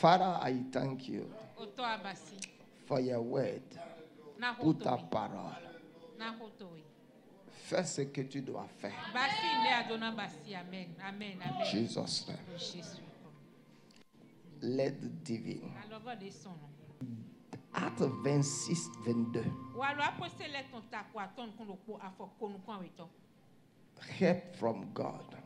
Father, I thank you for your word, pour ta parole. Fais ce que tu dois faire. Jesus' name. L'aide divine. Acte 26, 22. Help from God.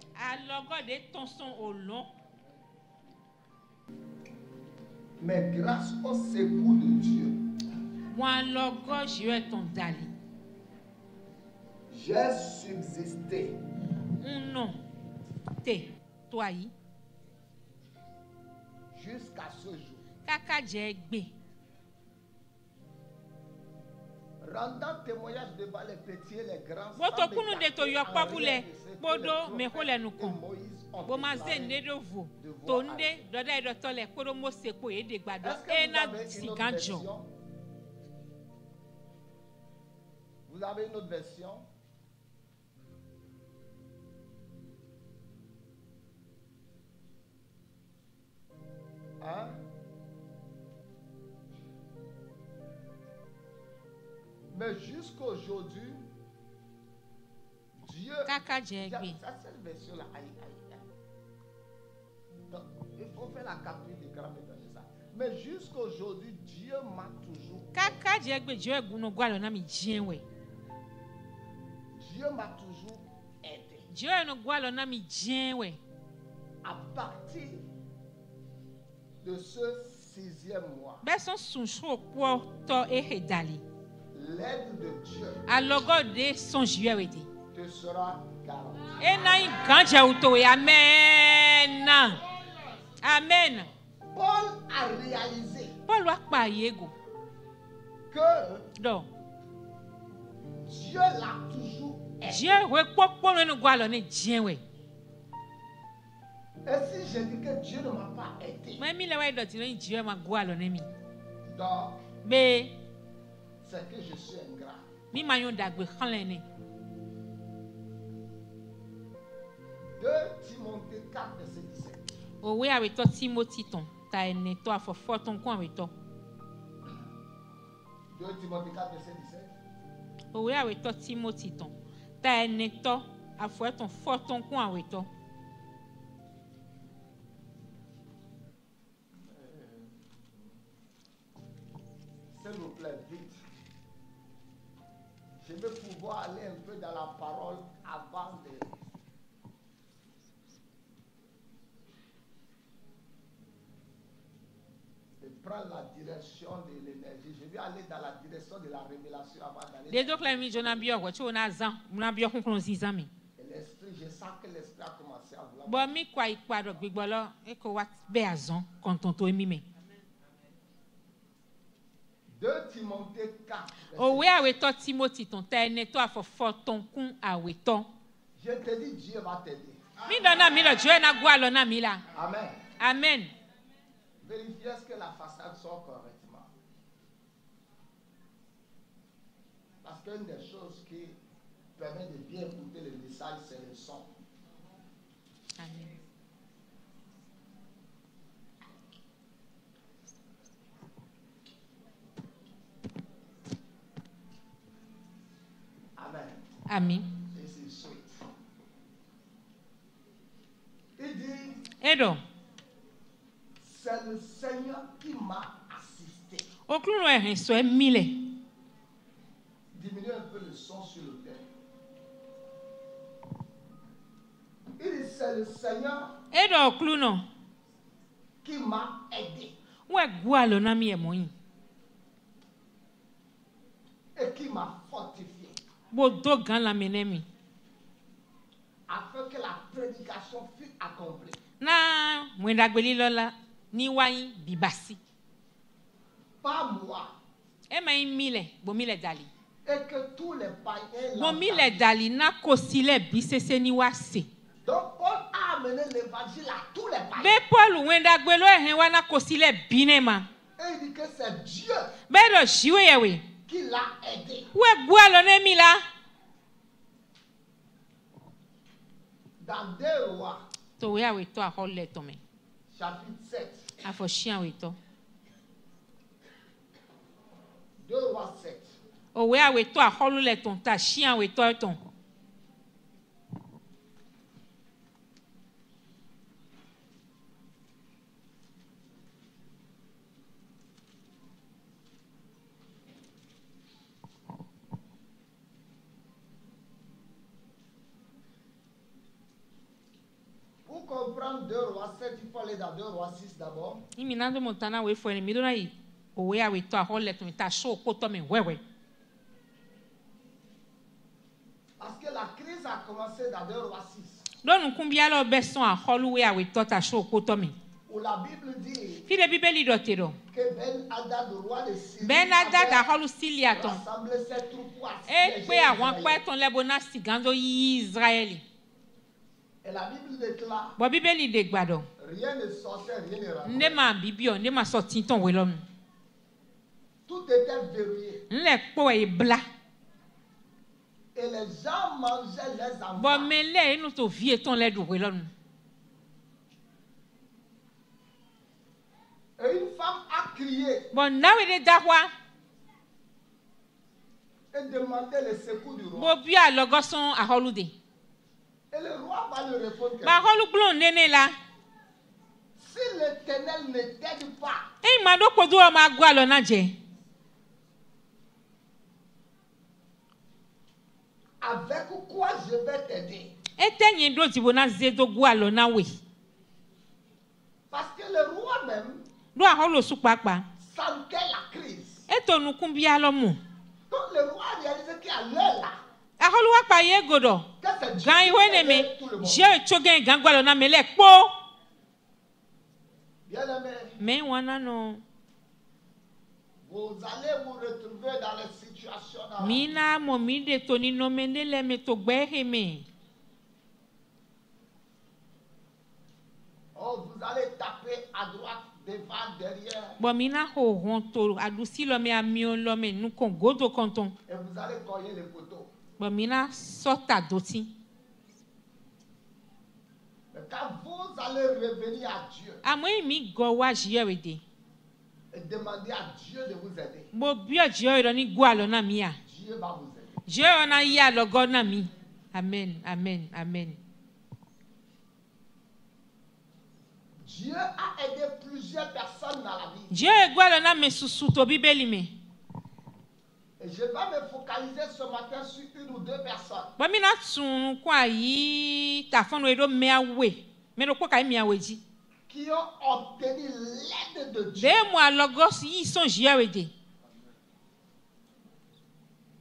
Mais grâce au secours de Dieu, j'ai subsisté. Jusqu'à ce jour. Rendant témoignage devant les petits et les grands. Vous avez une autre version? Hein? Mais jusqu'à aujourd'hui, Dieu. Ça, c'est la version là. Donc, il faut faire la capture d'écran pour donner ça. Mais jusqu'à aujourd'hui, Dieu m'a toujours. Dieu m'a toujours aidé. À partir de ce 6e mois, l'aide de Dieu te sera garantie. Amen. Amen. Paul a réalisé que Dieu l'a toujours aidé. Et si je dis que Dieu ne m'a pas aidé, donc c'est que je suis ingrat. 2 Timothée 4, verset 17. 2 Timothée 4, verset 17. S'il vous plaît, vite. Je vais pouvoir aller un peu dans la parole avant de prendre la direction de l'énergie. Je vais aller dans la direction de la révélation avant d'aller. Et l'esprit, je sens que l'esprit a commencé à vouloir. 2 Timothée 4. Je te dis, Dieu va t'aider. Amen. Amen. Vérifiez ce que la façade sort correctement. Parce qu'une des choses qui permet de bien écouter le message, c'est le son. Amen. Amen. Amen. This is sweet. Il dit, c'est le Seigneur qui m'a assisté. Diminuez un peu le son sur le thème. Il dit, c'est le Seigneur qui m'a aidé. Et qui m'a fortifié. Afin que la prédication fût accomplie. Pas moi. Et que tous les païens donc Paul a amené l'évangile à tous les païens. Et il dit que c'est Dieu qui l'a aidé. Dans 2 Rois, chapitre 7. Afo chien weto. 2 Rois 7. Owe a weto a holu le ton ta chien weto ton. Pour comprendre 2 Rois 7, il faut aller dans 2 Rois 6 d'abord. Iminando montana we fo ni midona yi. Owe a weto a holu le ton ta show ko to me wewe. Parce que la crise a commencé dans 2 Rois 6. Don kumbia lo beson a holu we a weto ta show ko to me. Où la Bible dit Fi le Bible do te do. que Ben-Hadad, le roi de Syrie, Ben Hadad a avait holu Syria ton. rassemblé ses troupes pour E assiéger pe àwọn Israël. pe ton le bona sigando Israeli. Et la Bible déclare, Bo Bible de gbado. rien ne sortait, rien ne rentrait. Ne ma bibio, ne ma sorti ton welom. Tout était verrouillé. Nle po e bla. Et les gens mangeaient les enfants. Bo mele e nou to vie ton le do welom. Et une femme a crié Bo nawe de dahwa. et demandé le secours du roi. Bo bia logo son a holude. Et le roi va lui répondre que Ba holu blon nene la. si l'Éternel ne t'aide pas, E ma do ko do ma gwa lo na je. avec quoi je vais t'aider? E tenyin do ti bona ze do gwa lo na we. Parce que le roi même Do a holu su papa. sentait la crise. E to nu kumbia lo mu. Donc le roi a réalisé qu'il y a l'heure là. A holu wa pa ye godo. Que c'est Dieu Gan qui iwe ne me. aide tout le monde. Je chogen gan gwa lo na mele po. Bien-aimé, Me wana no. vous allez vous retrouver dans les situations dans la vie. Mina mo mi de to ni no mende le me to gbe he me. Oh, vous allez taper à droite, devant, derrière, Bo mina ho hon to adusi lo me amio lo me nu kon godo konton. et vous allez cogner les poteaux. Bo mina sota doti. Mais quand vous allez revenir à Dieu Amwe mi go wa jiewede. et demander à Dieu de vous aider, Bo bio jiero ni gwa lo na mi a. Dieu va vous aider. Jiero na ya lo go na mi. Amen, amen, amen. Dieu a aidé plusieurs personnes dans la vie. Jiero gwa lo na me susu to bibeli me. Et je vais me focaliser ce matin sur une ou deux personnes Bo mina tun kwa yi ta fonu edo me awe. Me ro ko kai mi awe ji. qui ont obtenu l'aide de Dieu. De mo alogos yi son jiewede.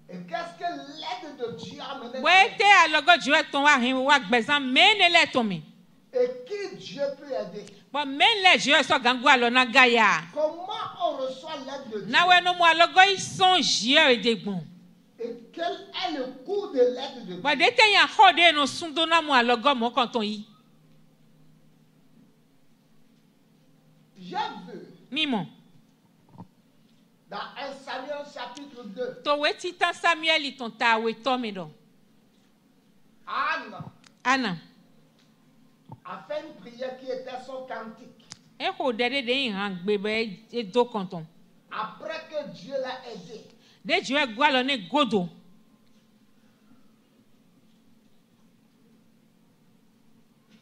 Et qu'est-ce que l'aide de Dieu a mené dans Wete alogo jiwe ton wa hin wa gbezan mene le ton mi. et qui Dieu peut aider? Bo mele jiwe so gangu alo na gaya. Comment on reçoit l'aide de Dieu? Na we no mo alogo yi son jiewede gbon. Et quel est le coût de l'aide de Dieu? Bo de te yan hode no sundo na mo alogo mo konton yi. J'ai vu Mimo. dans 1 Samuel chapitre 2, To weti tan Samuel ton ta we to mi do. Anne Ana. a fait une prière qui était son cantique. E ko dede de yin han gbebe e do konton. Après que Dieu l'a aidé, De jiwe gwa lo ne godo.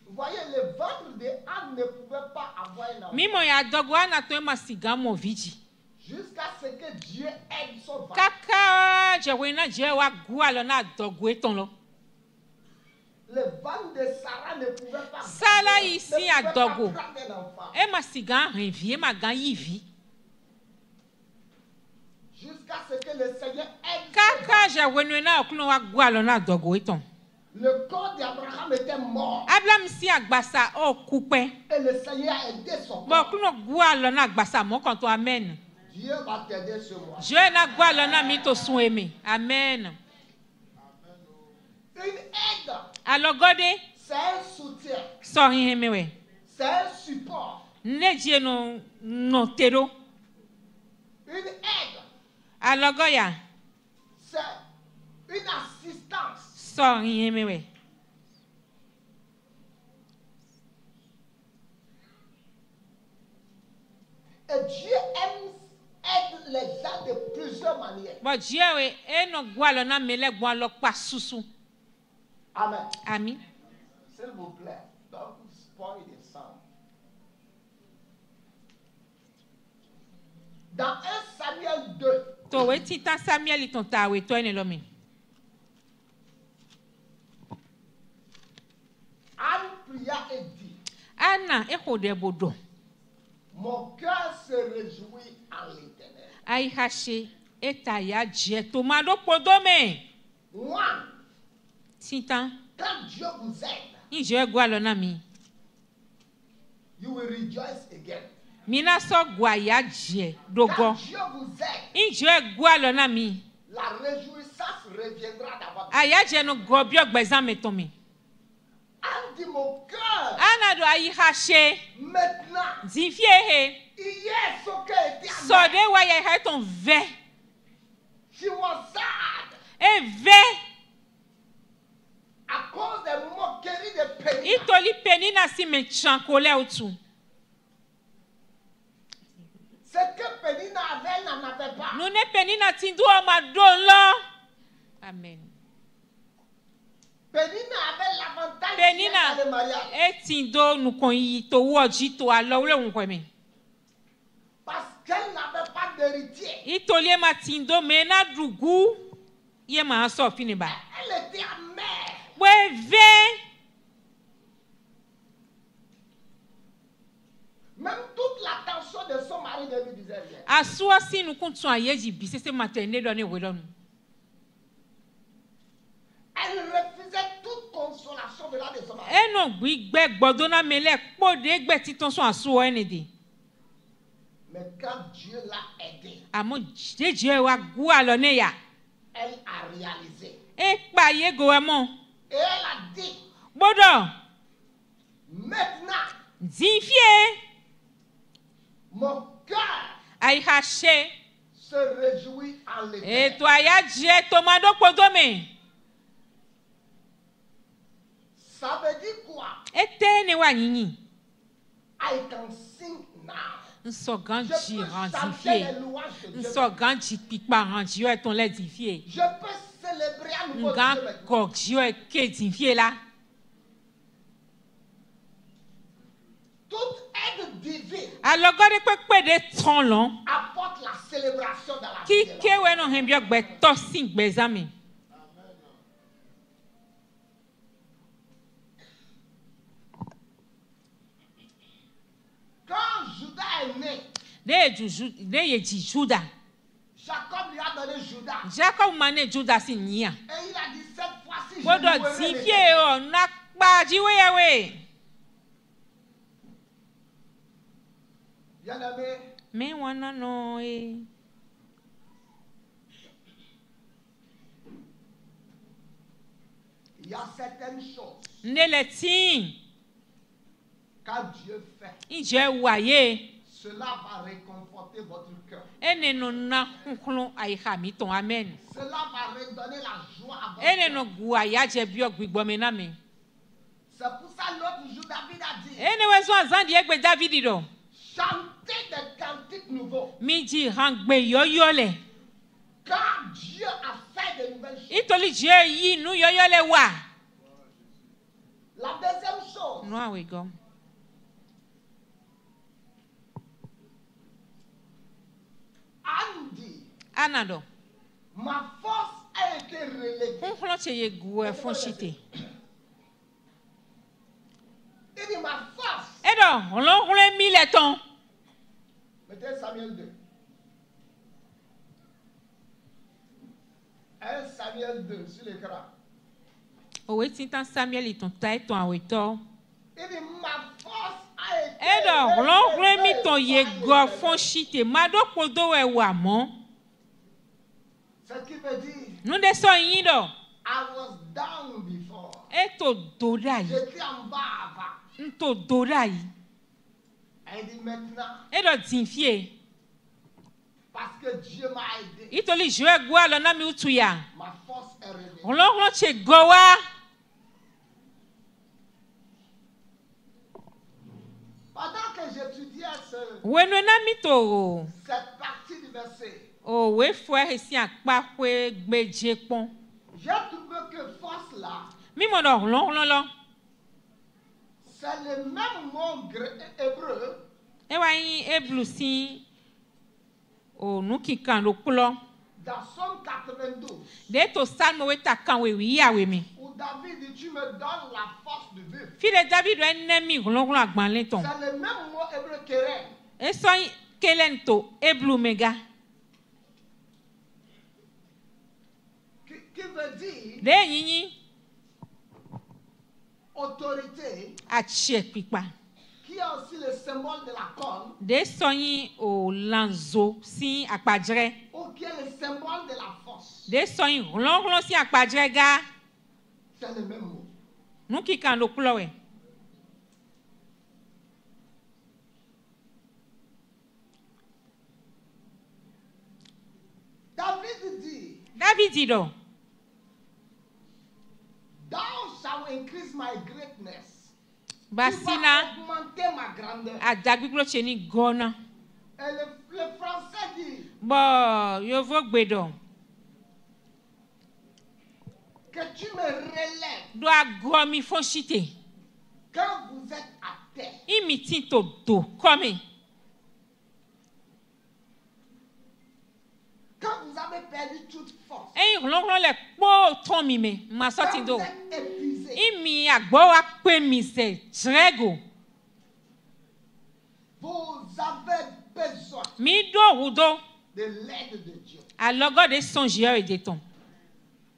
vous voyez, le ventre de Anne ne pouvait pas avoir un enfant Mimo ya dogo ana to ma siga mo viji. jusqu'à ce que Dieu aide son ventre. Kaka jewe na je wa gwa lo na dogo e ton lo. Le ventre de Sarah ne pouvait pas Sarah ne ici pouvait à pas Dogo. prendre un enfant. E ma siga rin vi, e ma gan yi vi. Jusqu'à ce que le Seigneur aide son Kaka ventre. jewe no na okuno wa gwa lo na dogo e ton. Le corps d'Abraham était mort Abraham si agbasa o kupe. et le Seigneur a aidé son Bo corps. okuno gwa lo na agbasa mo konton amen. Dieu va t'aider ce mois. Je na gwa lo na mi to sun eme. Amen. Une aide, Alogode c'est un soutien, so hin mewe. c'est un support. Ne je no tero. Une aide, Alogoya c'est une assistance. so hin mewe. Et Dieu aide les gens de plusieurs manières. Bon Dieu e no gwalo na mele gwalo pa susu. Amen. Amen. S'il vous plaît, don't spoil the sound. Dans 1 Samuel 2, To we tita Samuel ton ta we to ene lo mi. Anne pria et dit, Anna e ko de bodo. mon cœur se réjouit en l'Éternel. Ai hache eta ya je to ma do podo me. Moi, Tita quand Dieu vous aide, in je gwalo na mi. you will rejoice again. Mina so gwa ya je dogo. Quand Dieu vous aide, In je gwalo na mi. la réjouissance reviendra dans votre vie. Aya je no gobio gbezan me to mi. Anne dit, mon cœur, Anna do ai hache maintenant, zifie he. hier, ce cœur était So amer. de wa ya ha ton ve. She was sad E ve à cause des moqueries de Pénina. itoli penina si me chankole outu. Ce que Pénina avait, elle n'en avait pas. Nou ne penina tindu o ma don lo. Amen. Pénina avait l'avantage Pénina dans le mariage. e tindo nou kon yi to woji to alo ule un kweme. Parce qu'elle n'avait pas d'héritier. Itoli e ma tindo me na drugu ye ma so fini ba. Elle était amère. We ve Même toute l'attention de son mari ne lui disait rien. asuo si nou kun tun aye ji bi se matene do ne we lo nu. Elle refusait toute consolation venant de son mari. E no gbi gbe gbodo na mele pode gbe titon so asuo ene de. Mais quand Dieu l'a aidée, Amo je wa gu alo ne ya. elle a réalisé. E pa ye go emo. Et elle a dit, Bodo maintenant, zifie mon cœur ai hache se réjouit en e l'Éternel. to aya je to ma do podo me. Ça veut dire quoi? E te ne wa yinyin. I can sing now. Nso Je ganji peux ran chanter zifie. les louanges de Dieu. Nso ganji pipa ran jiyo e ton le zifie. Je peux célébrer à nouveau Nga Dieu maintenant. kok jiyo e ke zifie la. Toute aide divine Alogode pe de ton lon. apporte la célébration dans la Ki vie. de ke l'homme. we no hembio gbe to sin gbezame. Quand Judas est né, De ye ji Juda. Jacob lui a donné Judas. Jacob mane Juda si nia. Et il a dit cette fois-ci, je Bodo louerai zifie l'Éternel. o na pa jiwe ya we. Bien-aimé, Me wana no e. il y a certaines choses Ne le tin. quand Dieu fait, Ije waye. cela va réconforter votre cœur. Ene no na kunkun ai ha mi ton amen. Cela va redonner la joie à votre Ene cœur. no gu aya je bi ogbigbo me na me. C'est pour ça l'autre jour, David a dit, Ene we so azan di egbe David do. chantez des cantiques nouveaux. Mi ji hangbe yoyo le. Car Dieu a fait de nouvelles choses. Itoli je yi nu yoyo le wa. La deuxième chose, No we go. Anne dit, Anado. ma force a été relevée. Kunkun che ye gu e fon shite. Il dit, ma force. Edo, olon kule mi le ton. Mettez Samuel 2. 1 Samuel 2 sur l'écran. Owe tintan Samuel iton ta eton aweto. Il dit, ma force a été Edo, olon kule mi ton ye par go l'Éternel. fon shite. Mado podo we wa mo. Ce qui veut dire, Nou de so yin do. I was down before. Eto dora yi. J'étais en bas avant. Nto dora yi. Elle dit maintenant, Edo zinfie. parce que Dieu m'a aidé, Itoli jwe gwa lo na mi utu ya. ma force est revenue. Olon che go wa. Pendant que j'étudiais cette partie du verset. J'ai trouvé que force là, c'est le même mot hébreu. Dans Somme 92, où David dit, tu me donnes la force du but. C'est le même mot hébreu qui veut dire autorité, qui a aussi le symbole de la corne, ou qui est le symbole de la force. C'est le même mot. David dit, Thou shalt increase my greatness. Tu vas augmenter ma grandeur. Et le français dit que tu me relèves quand vous êtes à terre. Quand vous avez perdu toute force. Quand vous êtes épuisé. Vous avez besoin de l'aide de Dieu.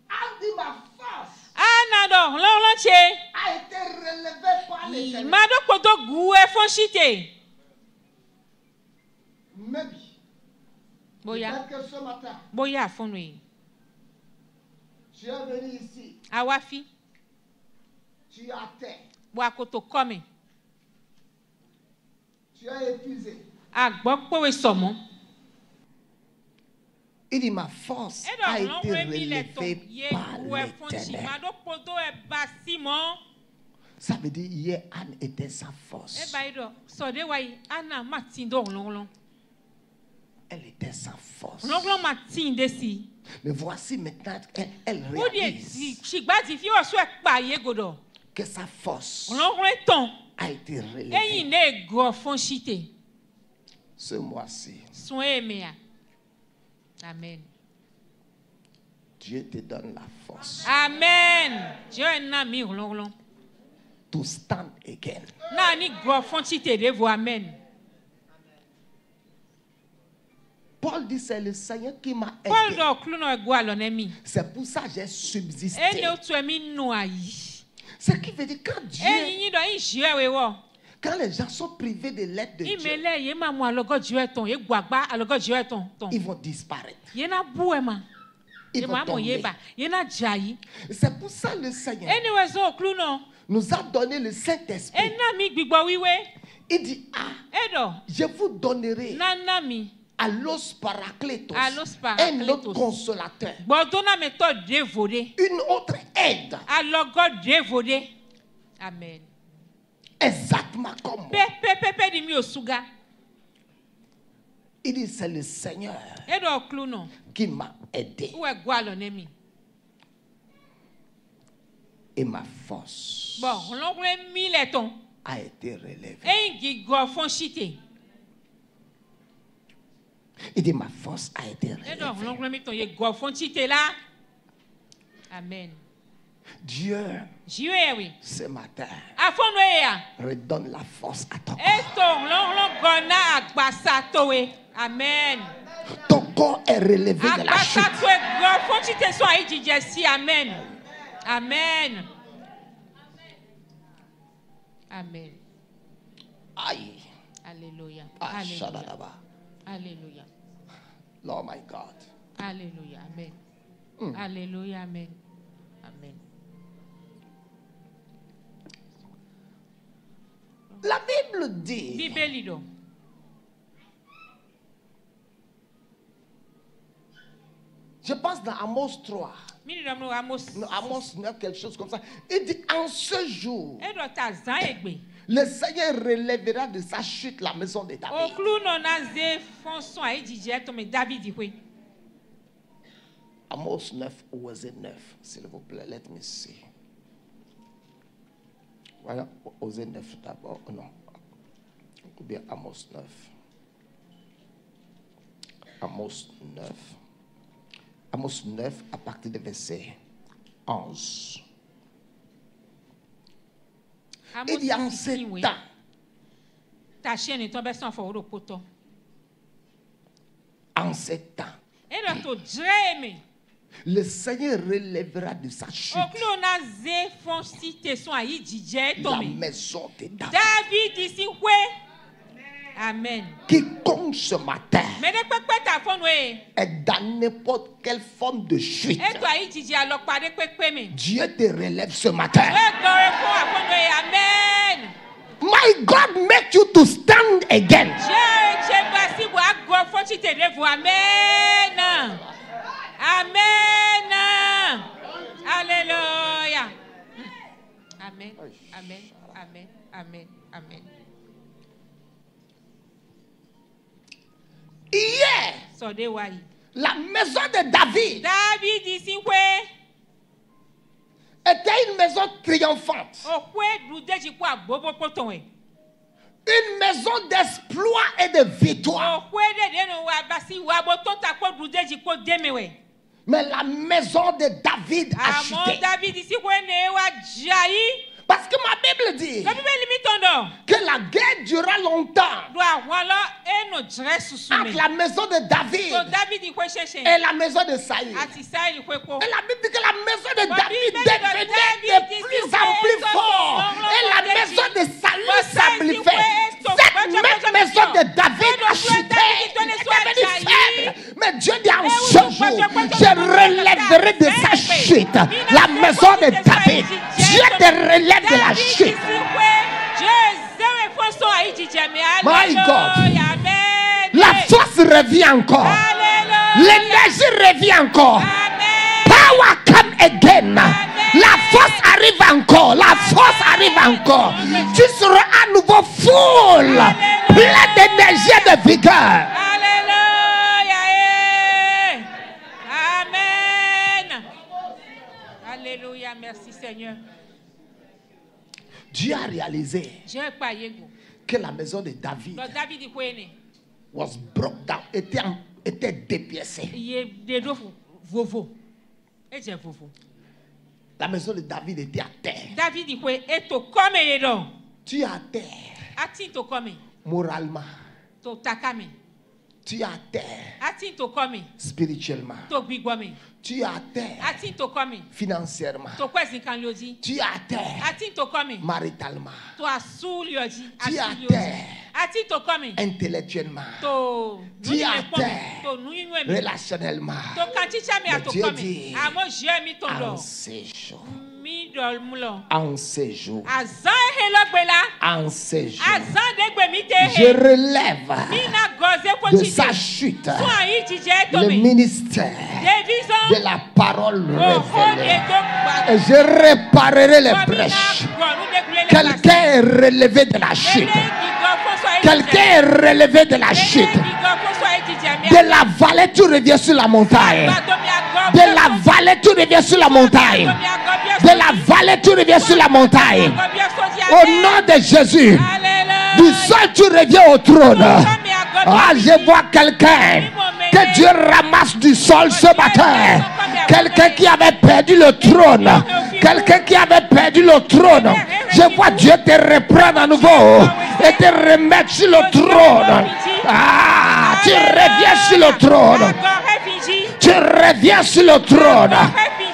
Andi, ma force a été relevée par l'Éternel. Maybe. Peut-être que ce matin, tu es venu ici. Tu es à terre. Tu es épuisé. Il dit ma force a été relevée par l'Éternel. Ça veut dire hier Anne était sa force. Elle était sa force. Mais voici maintenant elle réalise que sa force a été relevée. Ce mois-ci, Amen. Dieu te donne la force. Amen. To stand again. Amen. Paul dit c'est le Seigneur qui m'a aidé. C'est pour ça que j'ai subsisté. Ce qui veut dire quand Dieu, quand les gens sont privés de l'aide de Dieu, ils vont disparaître. Ils vont tomber. C'est pour ça que le Seigneur nous a donné le Saint-Esprit. Il dit, je vous donnerai Allos Paracletos, un autre consolateur, une autre aide. Amen. Exactement comme moi. Il dit c'est le Seigneur qui m'a aidé. Et ma force a été relevée. Il dit ma force a été relevée. Amen. Dieu, ce matin, redonne la force à ton corps. Amen. Ton corps est relevé de la chute. Amen. Amen. Amen. Aïe. Alléluia. Alléluia. Alléluia. Lord my God. Alléluia. Amen. Alléluia. Amen. Amen. La Bible dit, je pense dans Amos 3, Amos 9, quelque chose comme ça, il dit en ce jour, Le Seigneur relèvera de sa chute la maison de David. Amos 9, Osée 9, s'il vous plaît, let me see. Voilà, Osée 9 d'abord, non. Ou bien Amos 9. Amos 9. Amos 9 à partir du verset 11. Il y a en ce temps. En ce temps. Le Seigneur relèvera de sa chute la maison de David. Amen. Quiconque ce matin est dans n'importe quelle forme de chute, Dieu te relève ce matin. Amen. My God make you to stand again. Amen. Amen. Alléluia. Amen. Amen. Amen. Amen. Amen. Hier, la maison de David était une maison triomphante. Une maison d'exploit et de victoire. Mais la maison de David a chuté. Parce que ma Bible dit que la guerre dura longtemps entre la maison de David et la maison de Saül. Et la Bible dit que la maison de David devenait de plus en plus forte. Et la maison de Saül s'amplifiait. Cette même maison de David a chuté. Elle est devenue faible. Mais Dieu dit en ce jour, je relèverai de sa chute la maison de David. Dieu te relève de la chute. My God. La force revient encore. L'énergie revient encore. Power come again. La force arrive encore. La force arrive encore. Tu seras à nouveau full, plein d'énergie et de vigueur. Amen. Alléluia. Merci Seigneur. Dieu a réalisé que la maison de David was broke down, était dépiécée. La maison de David était à terre. Tu es à terre. Moralement. Tu es à terre spirituellement. Tu es à terre financièrement. Tu es à terre maritalement. Tu es à terre intellectuellement. Tu es à terre relationnellement. Mais Dieu dit en ces jours. En ces jours, je relève de sa chute le ministère de la parole révélée. Et je réparerai les brèches. Quelqu'un est relevé de la chute. Quelqu'un est relevé de la chute. De la vallée, tu reviens sur la montagne. De la vallée, tu reviens sur la montagne. De la vallée, tu reviens sur la montagne. Au nom de Jésus. Du sol, tu reviens au trône. Ah, je vois quelqu'un que Dieu ramasse du sol ce matin. Quelqu'un qui avait perdu le trône. Quelqu'un qui avait perdu le trône. Je vois Dieu te reprendre à nouveau et te remettre sur le trône. Ah, tu reviens sur le trône. Tu reviens sur le trône.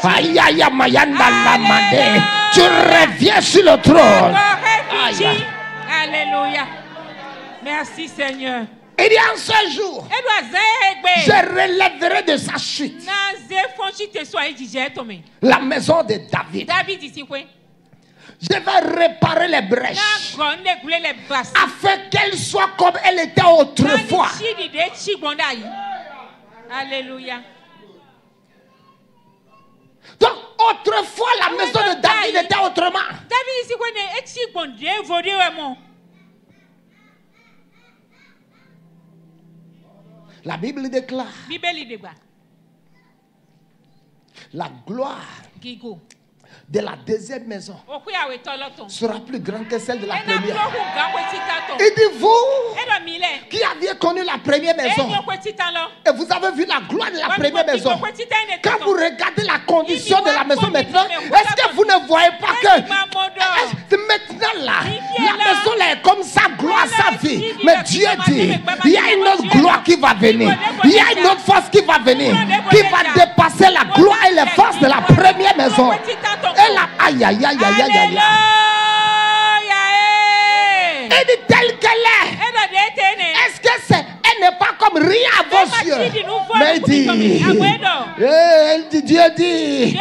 Aïe, aïe, aïe, tu reviens sur le trône. Aïe. Alléluia. Merci Seigneur. Il y a un seul jour, je relèverai de sa chute la maison de David. Je vais réparer les brèches afin qu'elle soit comme elle était autrefois. Alléluia. Donc, autrefois, la maison de David était autrement. La Bible déclare la gloire de la deuxième maison sera plus grande que celle de la première. Et dit vous qui aviez connu la première maison et vous avez vu la gloire de la première maison, quand vous regardez la condition de la maison maintenant, est-ce que vous ne voyez pas que maintenant là, la maison là est comme ça, gloire, sa vie. Mais Dieu dit, il y a une autre gloire qui va venir. Il y a une autre force qui va venir, qui va dépasser la gloire et les forces de la première maison. Et là, aïe, aïe, aïe, aïe, aïe, aïe. Elle dit telle qu'elle est. Est-ce que c'est, elle n'est pas comme rien à vos yeux? Mais elle dit, Dieu dit,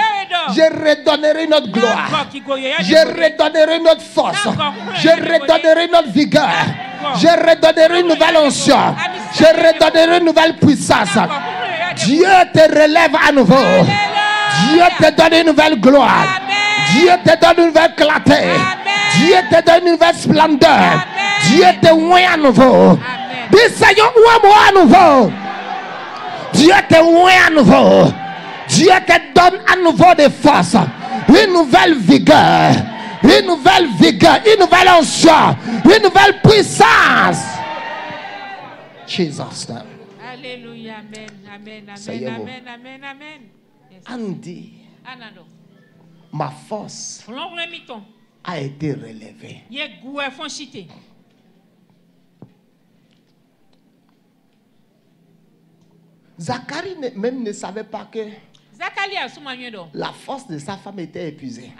je redonnerai notre gloire. Je redonnerai notre force. Je redonnerai notre vigueur. Je redonnerai une nouvelle onction. Je redonnerai une nouvelle puissance. Dieu te relève à nouveau. Dieu te donne une nouvelle gloire. Dieu te donne une nouvelle clarté. Dieu te donne une nouvelle splendeur. Dieu te oint à nouveau. Dis Seigneur, oint-moi à nouveau. Dieu te oint à nouveau. Dieu te donne à nouveau des forces. Une nouvelle vigueur. Une nouvelle vigueur. Une nouvelle onction. Une nouvelle puissance. Jesus name. Alléluia. Amen. Amen. Amen. Amen. Amen. Amen. Andy, ma force a été relevée. Zacharie même ne savait pas que la force de sa femme était épuisée.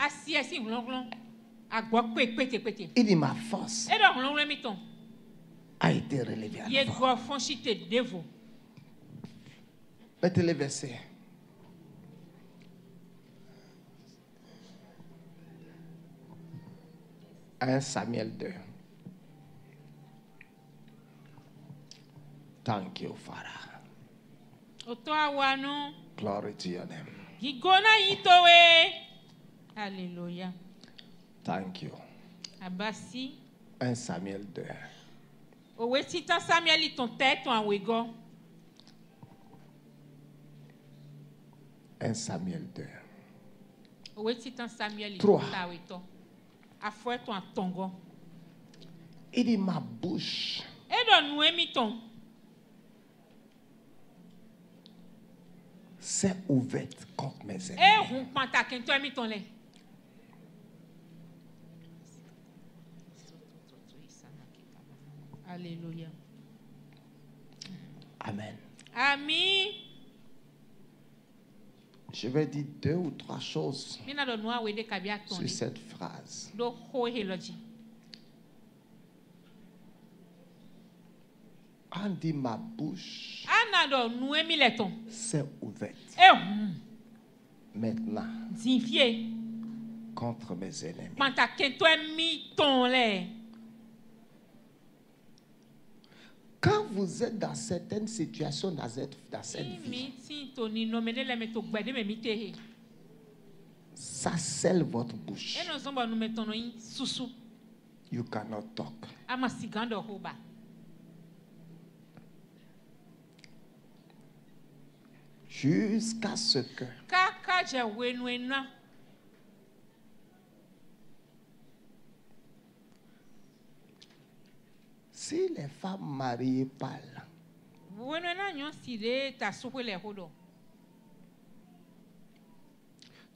Il dit ma force a été relevée. Mettez les versets. 1 Samuel 2. Thank you, Father. Glory to your name. Alléluia. Thank you. Abasi. 1 Samuel 2. Owetita Samuel ton tête en wego. 1 Samuel 2. Owetita Samuel 3. Il dit ma bouche s'est ouverte contre mes ennemis. Alléluia. Amen. Amen. Je vais dire 2 ou 3 choses sur cette phrase. On dit ma bouche s'est ouverte maintenant contre mes ennemis. Quand vous êtes dans certaines situations, dans cette vie, ça scelle votre bouche. You cannot talk. Jusqu'à ce que si les femmes mariées parlent,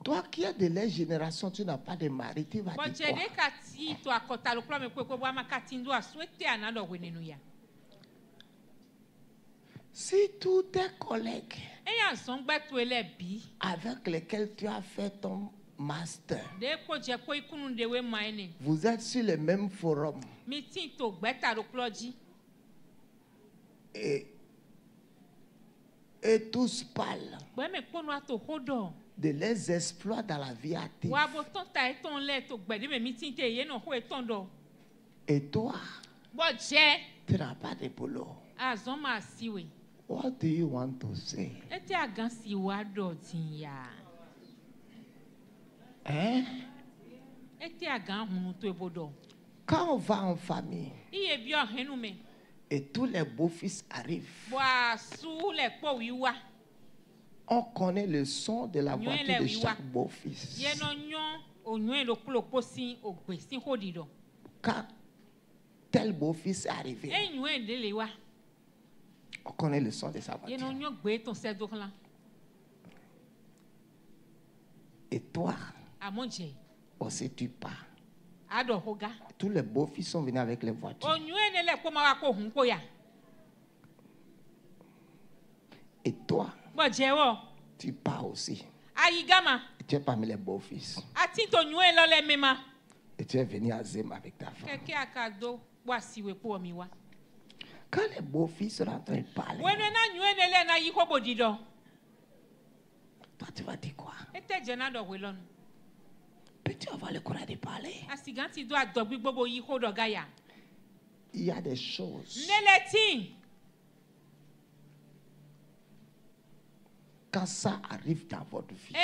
toi qui es de la génération, tu n'as pas de mari, tu vas dire quoi? Si tous tes collègues avec lesquels tu as fait ton master, vous êtes sur le même forum et tous parlent de leurs exploits dans la vie active. Et toi, tu n'as pas de boulot. What do you want to say? Hein? Quand on va en famille et tous les beaux-fils arrivent, on connaît le son de la voiture de chaque beau-fils. Quand tel beau-fils est arrivé, on connaît le son de sa voiture. Et toi aussi tu pars. Tous les beaux-fils sont venus avec les voitures. Et toi, tu pars aussi. Tu es parmi les beaux-fils. Et tu es venu à Zem avec ta femme. Quand les beaux-fils sont en train de parler, toi tu vas dire quoi? Puis tu vas avoir le courage de parler. Il y a des choses. Quand ça arrive dans votre vie,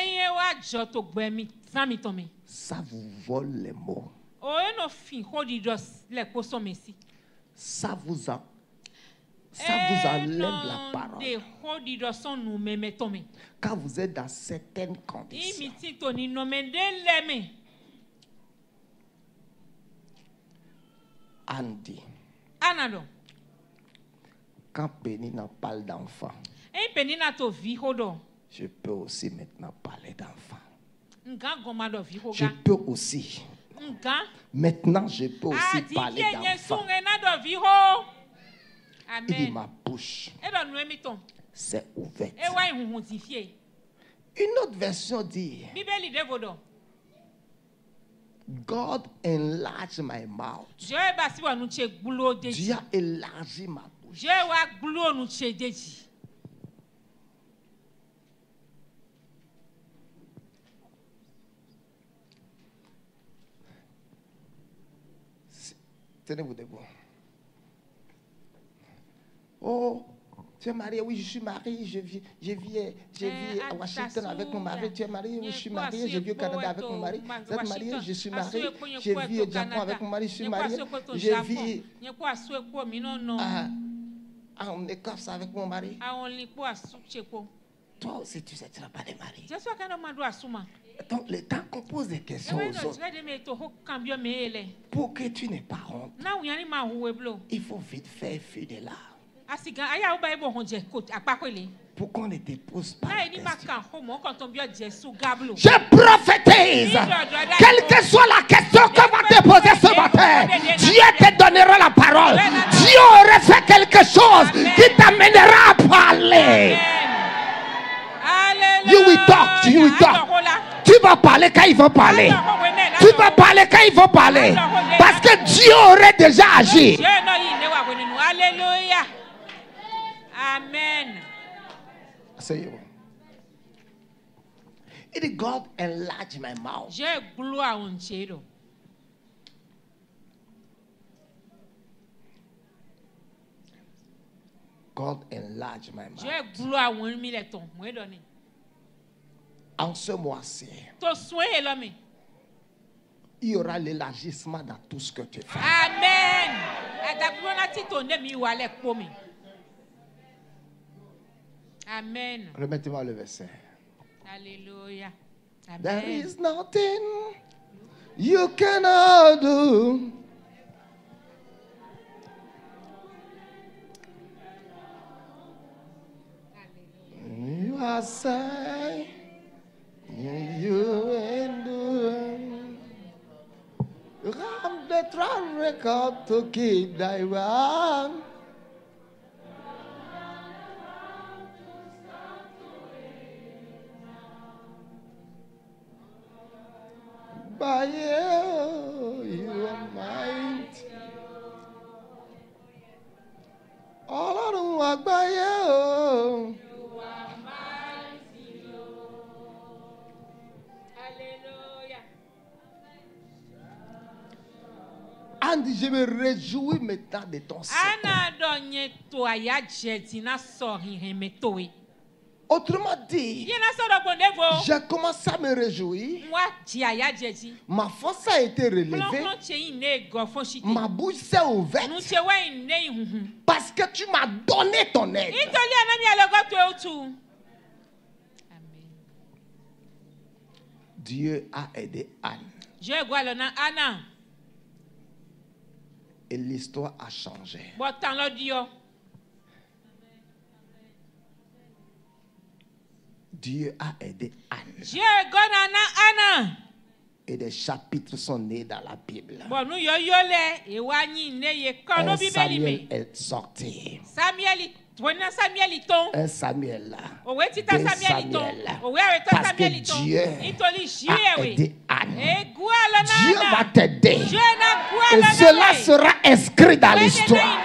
ça vous vole les mots. Ça vous enlève la parole. Quand vous êtes dans certaines conditions, Andy, quand Pénina parle d'enfant, je peux aussi maintenant parler d'enfant. Je peux aussi. Maintenant, je peux aussi parler d'enfant. Il dit ma bouche c'est ouverte. Une autre version dit God enlarge my mouth. Dieu a élargi ma bouche. Tenez-vous debout. Oh, tu es marié? Oui, je suis marié. Je vis à Washington avec mon mari. Tu es marié? Oui, je suis marié. Je vis au Canada avec mon mari. Vous êtes marié? Je suis marié. Je vis au Japon avec mon mari. Je suis marié. Je vis en Écosse avec mon mari. Toi aussi, tu sais, tu n'as pas de mari. Donc, le temps qu'on pose des questions aux autres, pour que tu n'aies pas honte, il faut vite faire fuir de là. Pour qu'on ne te pose pas de questions. Je prophétise, quelle que soit la question qu'on va te poser ce matin, Dieu te donnera la parole. Dieu aurait fait quelque chose qui t'amènera à parler. You will talk, you will talk. Tu vas parler quand ils vont parler. Tu vas parler quand ils vont parler. Parce que Dieu aurait déjà agi. Alléluia. Amen. Say it. It is God enlarge my mouth. God enlarge my mouth. En ce mois-ci, il y aura l'élargissement dans tout ce que tu fais. Amen. Amen. Remettez-moi le verset. Alléluia. There is nothing you cannot do. You are saying you endure. You have the track record to keep thy word. By you are mighty. All I don't walk by you. And je me réjouis maintenant de ton secours. Autrement dit, j'ai commencé à me réjouir. Ma force a été relevée. Ma bouche s'est ouverte. Parce que tu m'as donné ton aide. Dieu a aidé Anne. Et l'histoire a changé. Dieu a aidé Anne. Et des chapitres sont nés dans la Bible. Un Samuel est sorti. Un Samuel là. Deux Samuel là. Parce que Dieu a aidé Anne. Dieu va t'aider. Et cela sera inscrit dans l'histoire.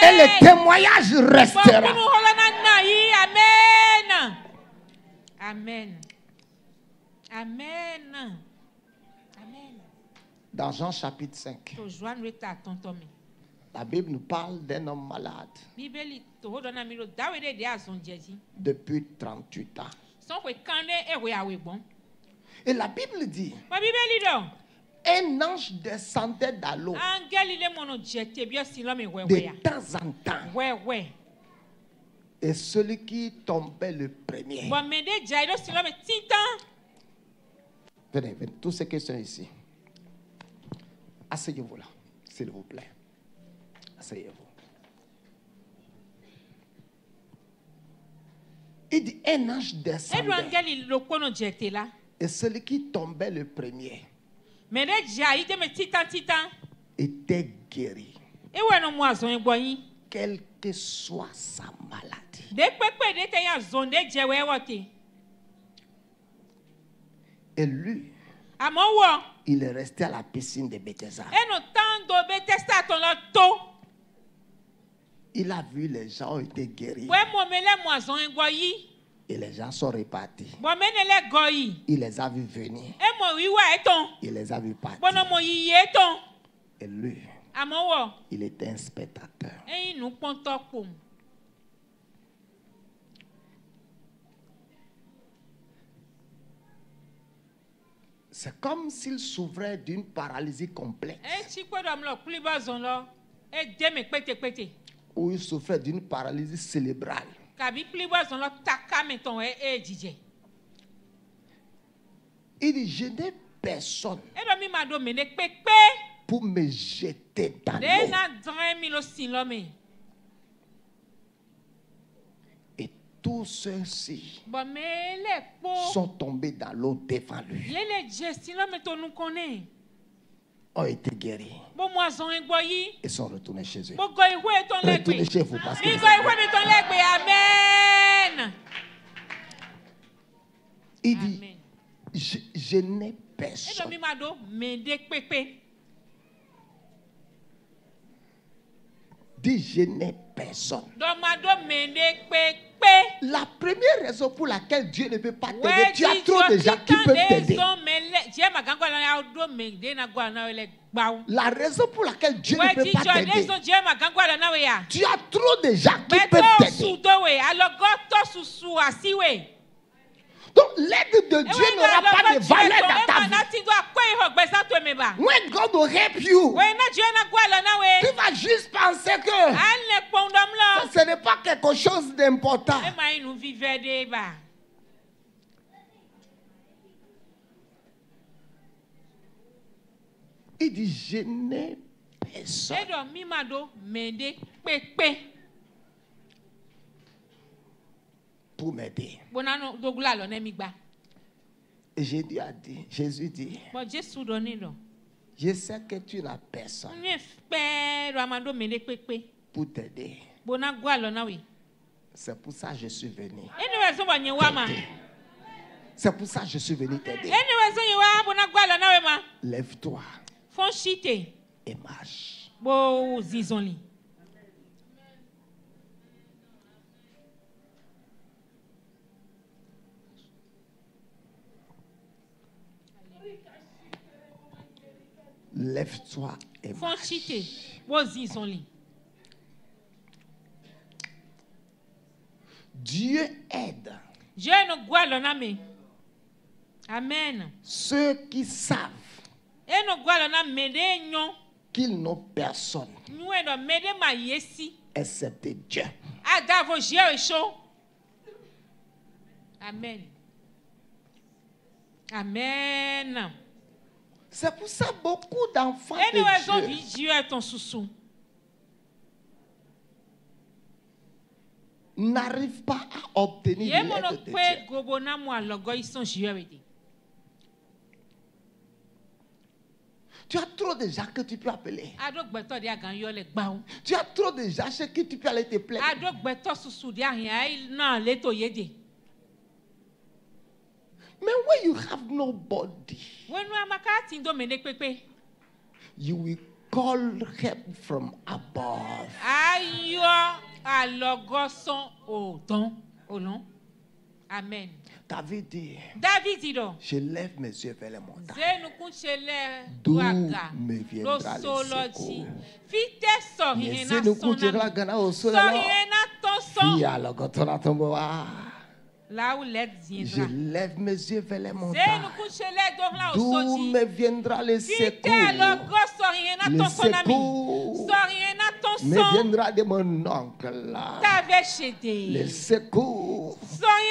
Et le témoignage restera. Amen. Amen. Amen. Dans Jean chapitre 5, la Bible nous parle d'un homme malade depuis 38 ans. Et la Bible dit, un ange descendait dans l'eau de temps en temps. Et celui qui tombait le premier. Venez, venez, tous ceux qui sont ici. Asseyez-vous là, s'il vous plaît. Asseyez-vous. Il dit, un ange descendait. Et celui qui tombait le premier était guéri. Quelle que soit sa maladie. Et lui, il est resté à la piscine de Bethesda. Il a vu les gens ont été guéris. Et les gens sont repartis. Il les a vus venir. Il les a vus partir. Et lui, il était un spectateur. C'est comme s'il souffrait d'une paralysie complète. Ou il souffrait d'une paralysie cérébrale. Il dit, je n'ai personne pour me jeter dans l'eau. Et tous ceux-ci sont tombés dans l'eau devant lui. Ont été guéris. Et sont retournés chez eux. Retournez chez vous parce que il dit, je n'ai personne. Dit, je n'ai personne. La première raison pour laquelle Dieu ne peut pas t'aider, tu as trop de gens qui peuvent t'aider. La raison pour laquelle Dieu ne peut pas t'aider, tu as trop de gens qui peuvent t'aider. Donc l'aide de Dieu n'aura pas de valeur dans ta vie. When God will help you, tu vas juste penser que ce n'est pas quelque chose d'important. Il dit, je n'ai personne pour m'aider. Et Jésus dit, je sais que tu n'as personne pour t'aider. C'est pour ça que je suis venu. C'est pour ça que je suis venu t'aider. Lève-toi et marche. Lève-toi et marche. Dieu Amen. Ceux qui savent qu'ils n'ont personne excepté Dieu. Amen. Amen. C'est pour ça beaucoup d'enfants de Dieu n'arrivent pas à obtenir l'aide de Dieu. Tu as trop de gens que tu peux appeler. Tu as trop de gens chez qui tu peux aller te plaindre. Mais when you have nobody, you will call help from above. Amen. David dit, je lève mes yeux vers les montagnes. D'où me viendra le secours? Je lève mes yeux vers les montagnes. D'où me viendra le secours? Le secours me viendra de mon oncle. Le secours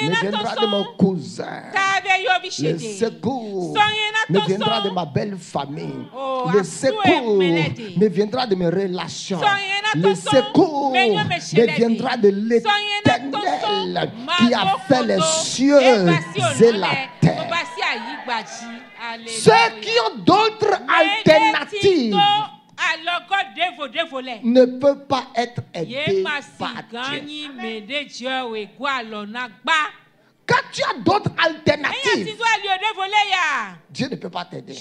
me viendra de mon cousin. Le secours me viendra de ma belle famille. Le secours me viendra de mes relations. Le secours me viendra de l'Éternel qui a fait les cieux et la terre. Ceux qui ont d'autres alternatives ne peuvent pas être aidés par Dieu. Quand tu as d'autres alternatives, Dieu ne peut pas t'aider.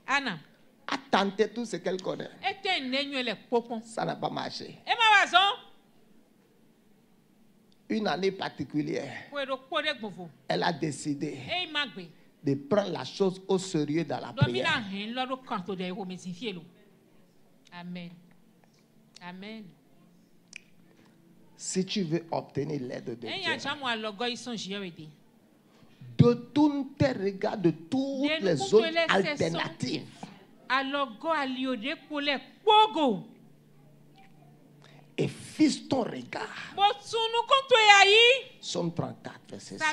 Anne a tenté tout ce qu'elle connaît. Ça n'a pas marché. Une année particulière, elle a décidé de prendre la chose au sérieux dans la prière. Amen. Amen. Si tu veux obtenir l'aide de Dieu, détourne tes regards de toutes les autres alternatives. Et fixe ton regard. Somme 34, verset 6.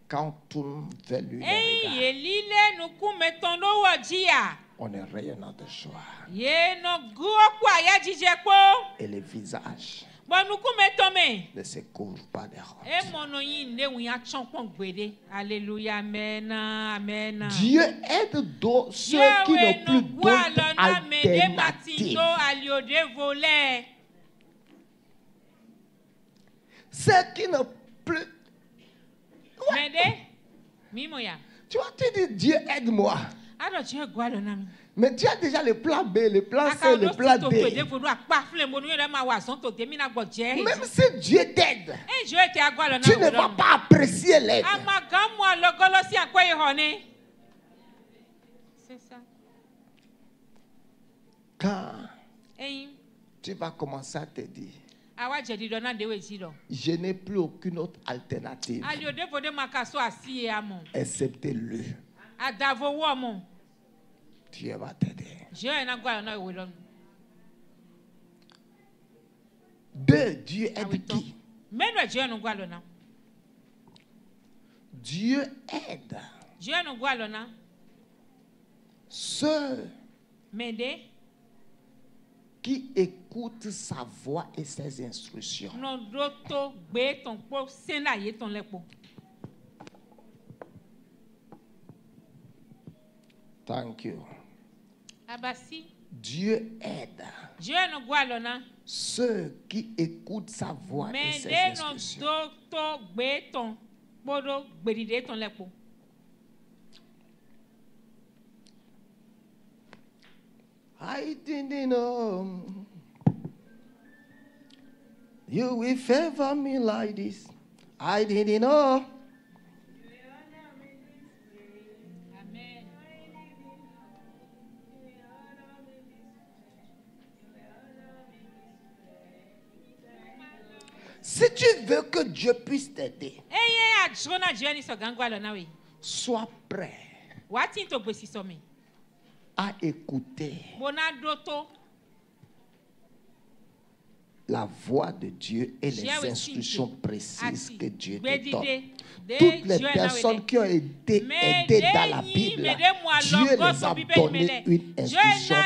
Quand on veut lui le regard, on est rayonnant de joie. Et le visage ne se couvre pas de honte. Dieu aide ceux qui n'ont plus d'autres alternatives. Ceux qui n'ont plus. Tu vois, tu dis Dieu aide-moi. Mais tu as déjà le plan B, le plan C, le plan D. Même si Dieu t'aide, tu ne vas pas apprécier l'aide. C'est ça. Quand tu vas commencer à te dire, je n'ai plus aucune autre alternative excepté lui. Dieu va t'aider. Dieu aide qui? Dieu aide ceux qui écoutent sa voix et ses instructions. Thank you. Dieu aide ceux qui écoutent sa voix et ses instructions. I didn't know you will favor me like this. I didn't know. veux que Dieu puisse t'aider, sois prêt à écouter la voix de Dieu et les instructions précises que Dieu te donne. Toutes les personnes qui ont été aidées dans la Bible, Dieu les a donné une instruction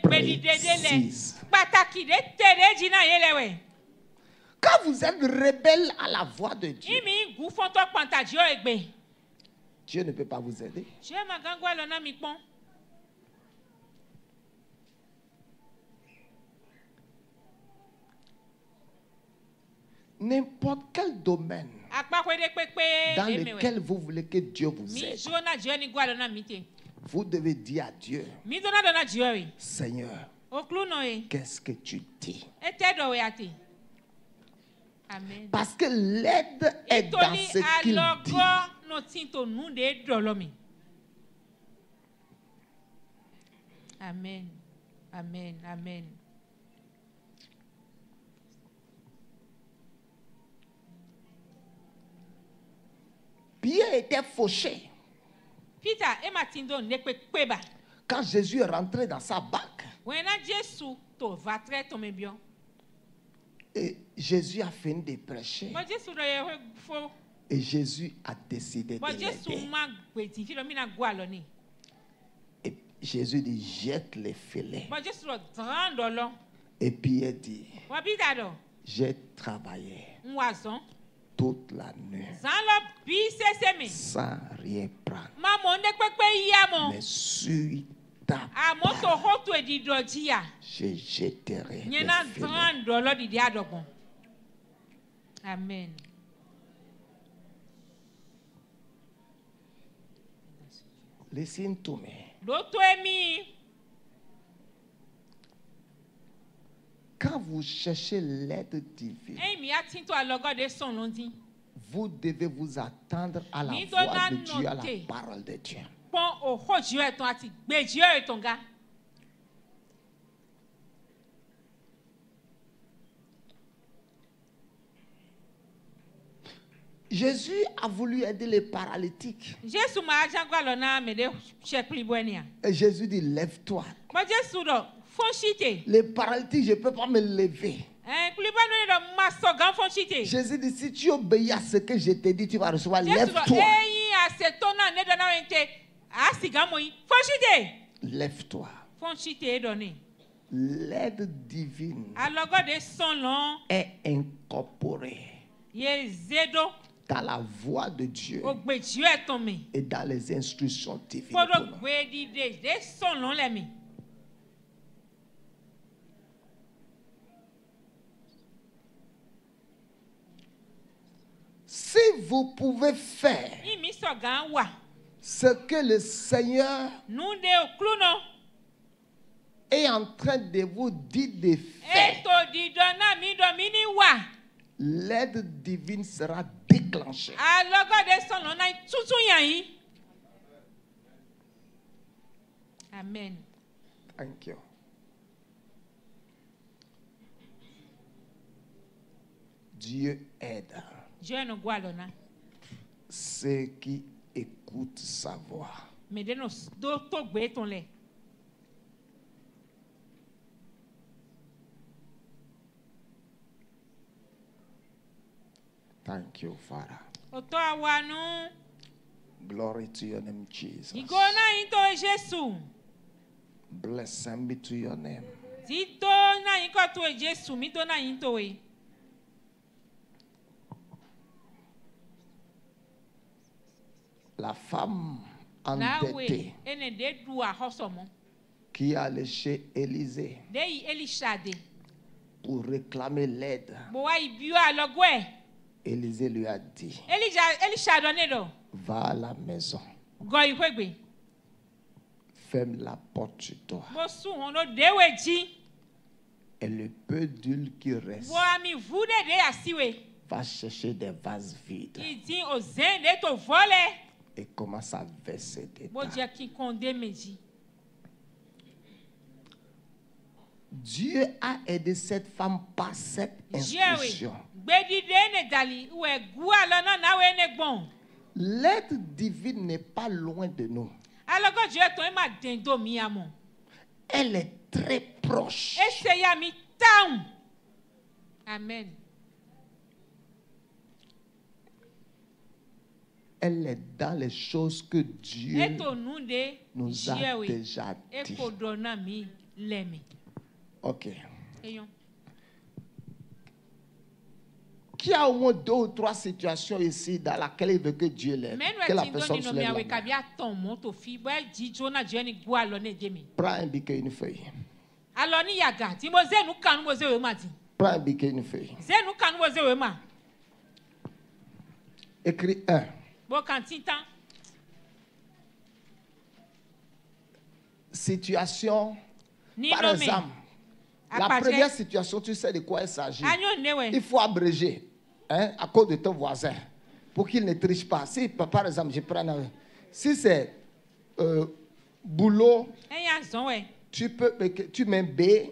précise. Quand vous êtes rebelle à la voix de Dieu, Dieu ne peut pas vous aider. N'importe quel domaine dans lequel vous voulez que Dieu vous aide, vous devez dire à Dieu, Seigneur, qu'est-ce que tu dis? Amen. Parce que l'aide est dans ce qu'il dit. Amen. Amen. Amen. Pierre était fauché. Quand Jésus est rentré dans sa barque, et Jésus a fini de prêcher, et Jésus a décidé de l'aider. Et Jésus dit, jette les filets. Et Pierre dit, j'ai travaillé toute la nuit sans rien prendre. Mais sur ta parole, je jetterai les filets. Amen. Listen to me. Quand vous cherchez l'aide divine, vous devez vous attendre à la voix de Dieu, à la parole de Dieu. Jésus a voulu aider les paralytiques. Et Jésus dit, lève-toi. Les paralytiques, je ne peux pas me lever. Jésus dit, si tu obéis à ce que je t'ai dit, tu vas recevoir. Lève-toi. Lève-toi. L'aide divine est incorporée dans la voix de Dieu et dans les instructions divines. Si vous pouvez faire ce que le Seigneur est en train de vous dire de faire, l'aide divine sera déclenchée. Amen. Thank you. Dieu aide ceux qui écoutent sa voix. Thank you, Father. Glory to your name, Jesus. Blessed be to your name. La femme endettée qui allait chez Élisée pour réclamer l'aide, Élisée lui a dit, va à la maison, ferme la porte sur toi, et le peu d'huile qui reste, va chercher des vases vides et commence à verser dedans. Dieu a aidé cette femme par cette instruction. L'aide divine n'est pas loin de nous. Elle est très proche. Amen. Elle est dans les choses que Dieu nous a déjà dit. Ok. Qui a au moins 2 ou 3 situations ici dans laquelle il veut que Dieu l'aide? Que la personne se lève la main. Prends un bic et une feuille. Prends un bic et une feuille. Écris 1. Situation. Par exemple, la première situation, tu sais de quoi il s'agit. Il faut abréger, hein, à cause de ton voisin pour qu'il ne triche pas. Si, par exemple, je prends si c'est boulot, tu mets B,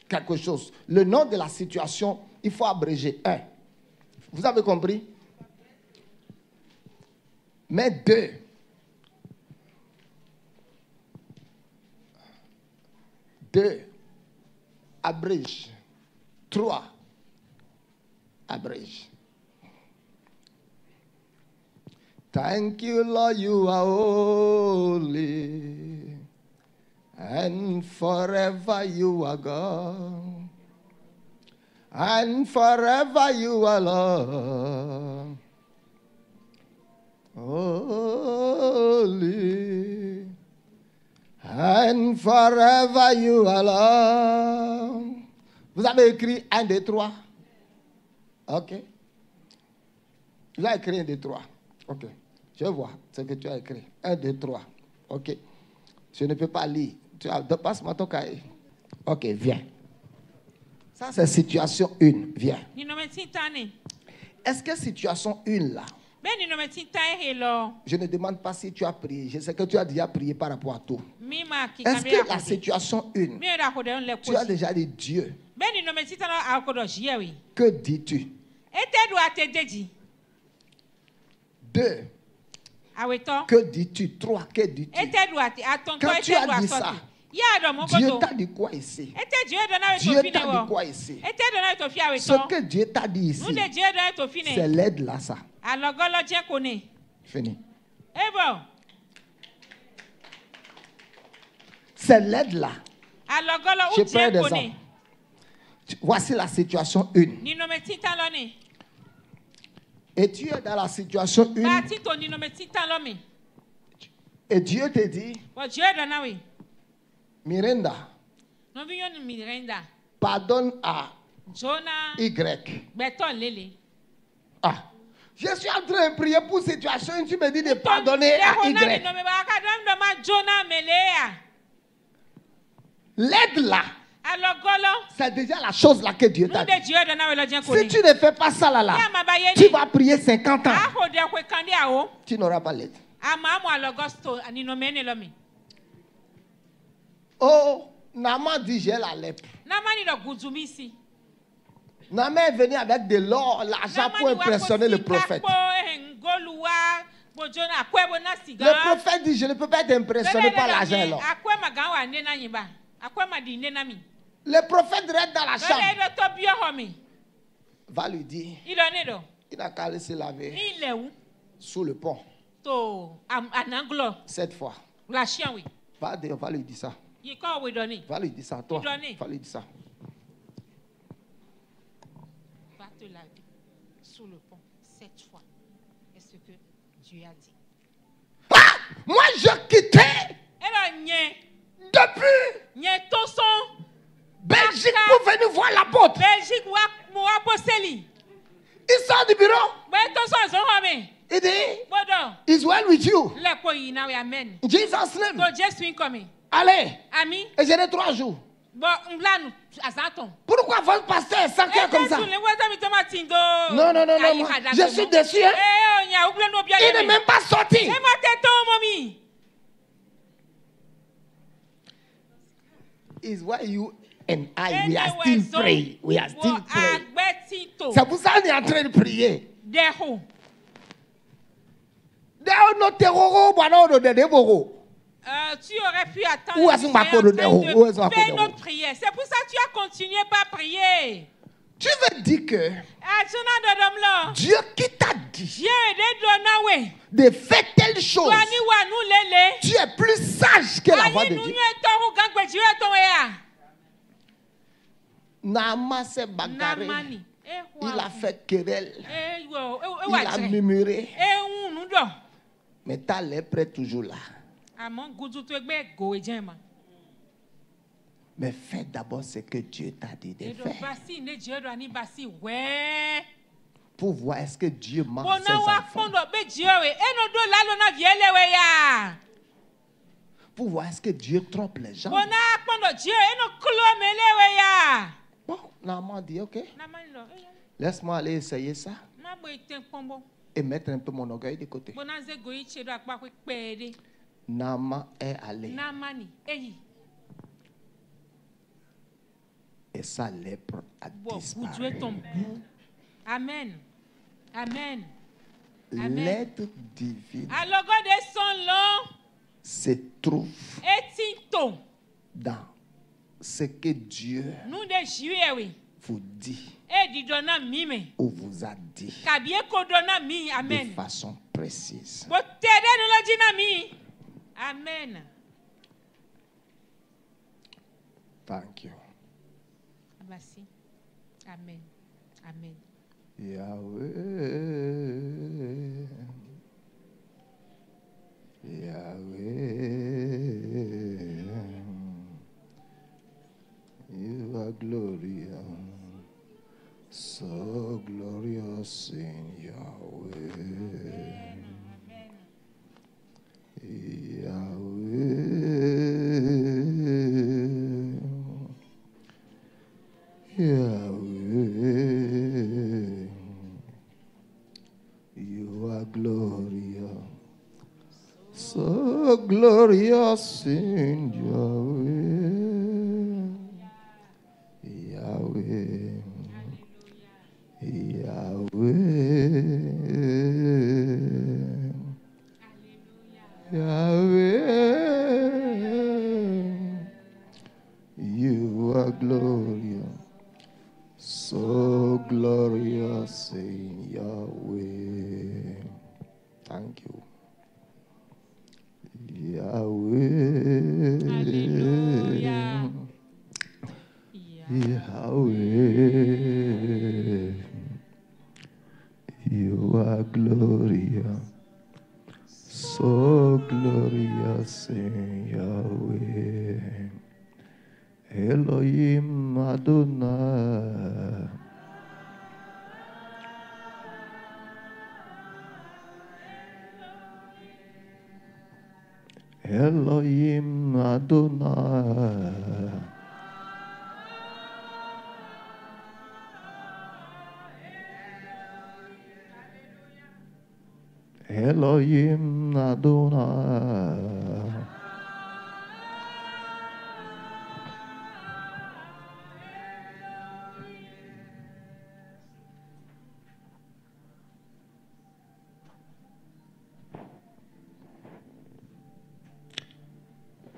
quelque chose. Le nom de la situation, il faut abréger. 1. Vous avez compris? Mais 2. Abrège. 3. Abrège. Thank you, Lord, you are holy, and forever you are God, and forever you are Lord. Holy, and forever you are Lord. Vous avez écrit 1, 2, 3. Ok. Vous avez écrit 1, 2, 3. Ok. Je vois ce que tu as écrit. 1, 2, 3. Ok. Je ne peux pas lire. Tu as passe-moi ton cahier. Ok, viens. Ça, c'est situation 1. Viens. Est-ce que situation 1 là? Je ne demande pas si tu as prié. Je sais que tu as déjà prié par rapport à tout. Est-ce que la situation 1, tu as déjà dit Dieu? Que dis-tu? 2. Que dis-tu? 3. Que dis-tu? Quand tu as dit ça, Dieu t'a dit quoi ici? Dieu t'a dit quoi ici? Ce que Dieu t'a dit ici, c'est l'aide là, ça. Fini. C'est l'aide là. Je prends des exemples. Voici la situation 1. Et tu es dans la situation 1. Et Dieu te dit, Miranda, pardonne à Y. Ah, je suis en train de prier pour cette situation et tu me dis de pardonner à Y. L'aide là, c'est déjà la chose là que Dieu t'a dit. Si tu ne fais pas ça là, tu vas prier 50 ans. Tu n'auras pas l'aide. Oh, Naaman dit j'ai la lèpre. Naaman est venu avec de l'or, l'argent pour impressionner le prophète. Le prophète dit je ne peux pas être impressionné par l'argent et l'or. Le prophète reste dans la chambre. Va lui dire. Il n'a qu'à laisser laver sous le pont. Cette fois. Va lui dire ça. Va lui dire ça, toi. Va lui dire ça. Va te laver sous le pont cette fois. Est-ce que Dieu a dit? Ah! Moi, je quittais depuis Belgique pour venir voir l'apôtre. Il sort du bureau. Il dit, He's well with you. In Jesus' name. Allez. Et j'ai 3 jours. Pourquoi votre pasteur est 5 heures comme ça? Non. Je suis déçu. Hein? Il n'est même pas sorti. Is why you and I, we are still praying. We are still praying. C'est pour ça qu'on est en train de prier. Tu aurais pu attendre notre prière. C'est pour ça que tu as continué par prier. Tu veux dire que Dieu qui t'a dit de faire telle chose, tu es plus sage que la voix de Dieu. Naaman s'est bagarré. Il a fait querelle. Il a murmuré. Mais ta lèpre est toujours là. Mais fais d'abord ce que Dieu t'a dit de faire. Pour voir est-ce que Dieu marche ses enfants. Pour voir est-ce que Dieu trompe les gens. Bon, Naaman dit ok. Laisse-moi aller essayer ça. Et mettre un peu mon orgueil de côté. Naaman est allé. Et sa lèpre a disparu. Amen. Amen. L'aide divine se trouve dans ce que Dieu vous dit ou vous a dit de façon précise. Amen. Thank you. Merci. Amen. Amen. Yahweh. Yahweh. You are glorious. So glorious in Yahweh. Yahweh. Yahweh, you are glorious, so glorious in Yahweh. Yahweh, Yahweh, Yahweh, you are glorious. So glorious in Yahweh. Thank you. Yahweh. Hallelujah. Yahweh. You are glorious. So glorious in Yahweh. Elohim Adonai. Elohim Adonai. Elohim Adonai.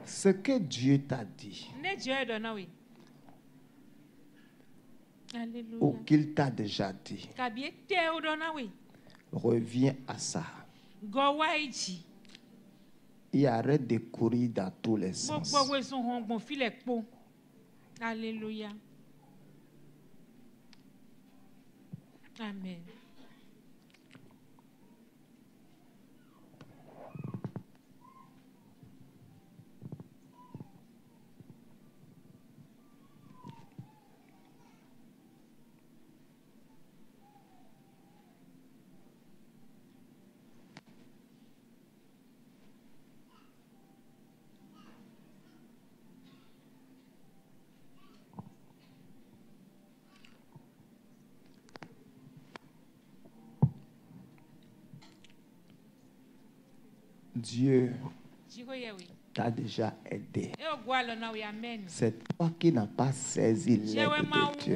Ce que Dieu t'a dit, ou qu'il t'a déjà dit, reviens à ça. Et arrête de courir dans tous les sens. Alléluia. Amen. Dieu t'a déjà aidé. C'est toi qui n'as pas saisi l'aide de Dieu.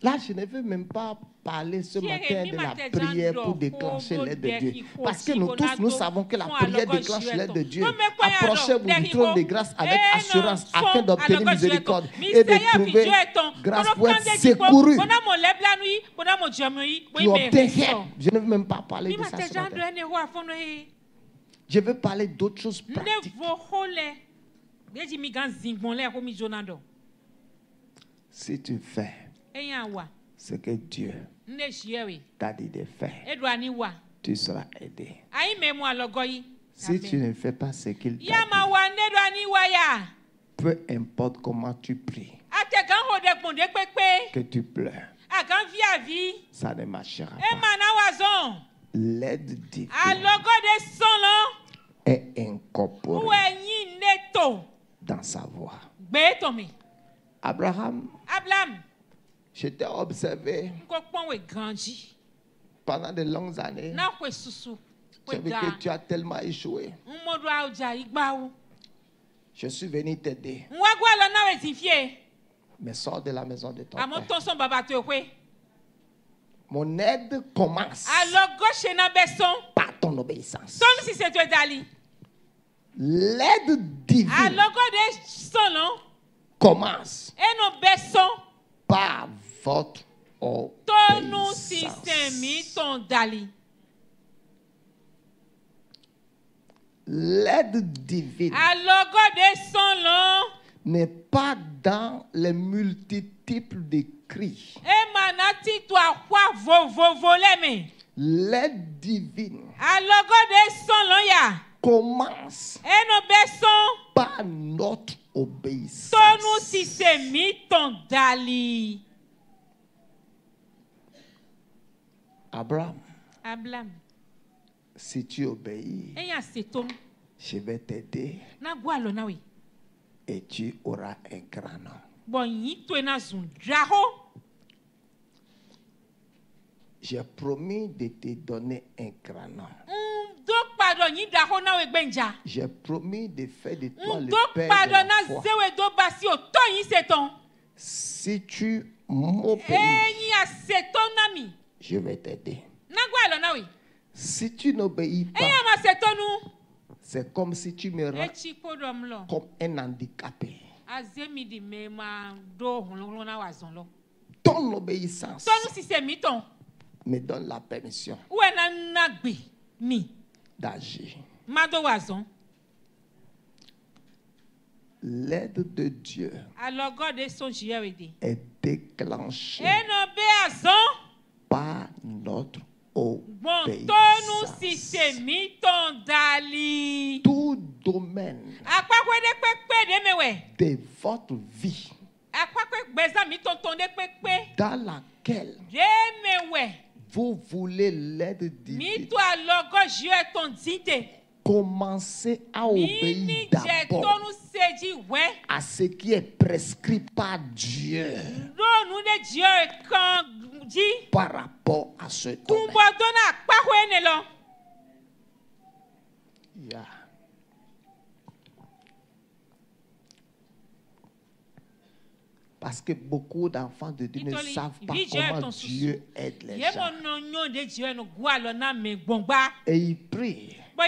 Là, je ne veux même pas parler ce matin de la prière pour déclencher l'aide de Dieu. Parce que nous tous, nous savons que la prière déclenche l'aide de Dieu. Approchez-vous du trône de grâce avec assurance afin d'obtenir miséricorde et de trouver grâce pour être secouru. Je ne veux même pas parler de ça ce matin. Je veux parler d'autres choses pratiques. Si tu fais ce que Dieu t'a dit de faire, tu seras aidé. Si tu ne fais pas ce qu'il t'a dit, peu importe comment tu pries, que tu pleures, ça ne marchera pas. L'aide divine est incorporée dans sa voix. Abraham, je t'ai observé pendant de longues années. J'ai vu que tu as tellement échoué. Je suis venu t'aider. Mais sors de la maison de ton père. Mon aide commence par ton obéissance. L'aide divine commence par votre obéissance. L'aide divine n'est pas dans les multiples de cris. L'aide divine commence par notre obéissance. Abraham, si tu obéis, je vais t'aider et tu auras un grand nom. J'ai promis de te donner un grand nom. J'ai promis de faire de toi le père de la foi. Si tu m'obéis, je vais t'aider. Si tu n'obéis pas, c'est comme si tu me rends comme un handicapé. Ton obéissance me donne la permission d'agir. L'aide de Dieu est déclenchée par notre obéissance. Tout domaine de votre vie dans laquelle vous voulez l'aide divine, commencez à obéir d'abord à ce qui est prescrit par Dieu par rapport à ce domaine. Yeah. Parce que beaucoup d'enfants de Dieu ne savent pas comment Dieu aide les gens. Et ils prient. Et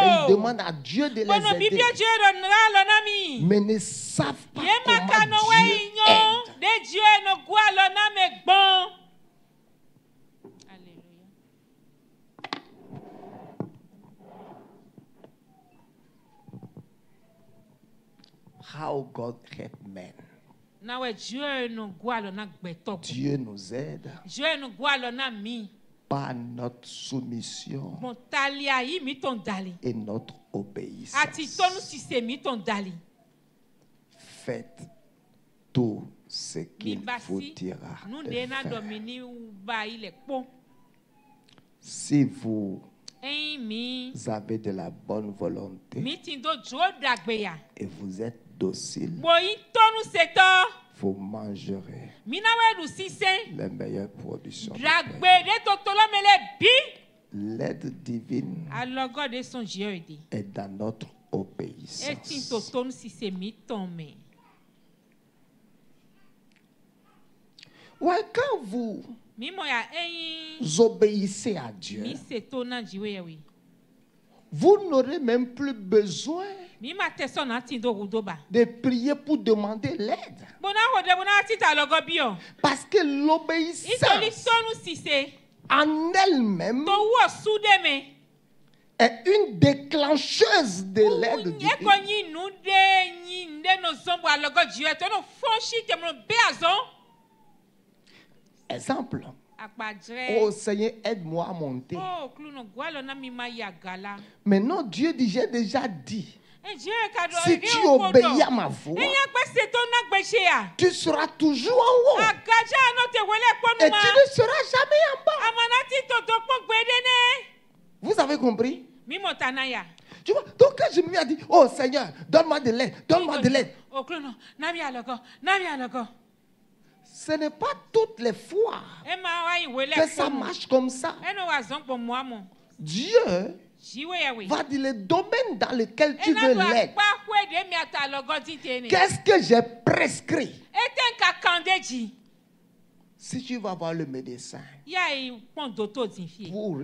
ils demandent à Dieu de les aider. Mais ne savent pas comment Dieu aide. How God help men. Dieu nous aide par notre soumission et notre obéissance. Faites tout ce qu'il vous dira de faire. Si vous Vous avez de la bonne volonté. Et vous êtes docile. Vous mangerez les meilleures productions. L'aide divine est dans notre obéissance. Ouais, quand vous obéissez à Dieu, vous n'aurez même plus besoin de prier pour demander l'aide. Parce que l'obéissance en elle-même est une déclencheuse de l'aide divine. Exemple. Oh Seigneur, aide-moi à monter. Mais non, Dieu dit, j'ai déjà dit. Si tu obéis à ma voix, tu seras toujours en haut. Et tu ne seras jamais en bas. Vous avez compris? Tu vois, donc quand je me suis dit, oh Seigneur, donne-moi de l'aide, donne-moi de l'aide. Ce n'est pas toutes les fois que ça marche comme ça. Dieu va dire le domaine dans lequel tu veux l'aide. Qu'est-ce que j'ai prescrit? Si tu vas voir le médecin pour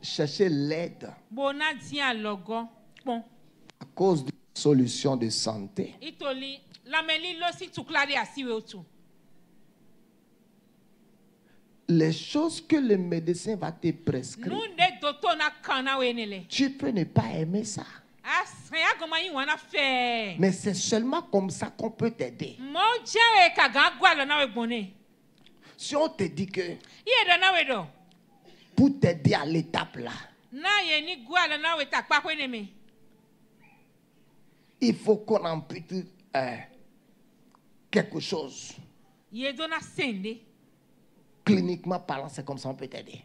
chercher l'aide à cause d'une solution de santé, les choses que le médecin va te prescrire, tu peux ne pas aimer ça. Mais c'est seulement comme ça qu'on peut t'aider. Si on te dit que pour t'aider à l'étape là, il faut qu'on ampute quelque chose. Cliniquement parlant, c'est comme ça on peut t'aider.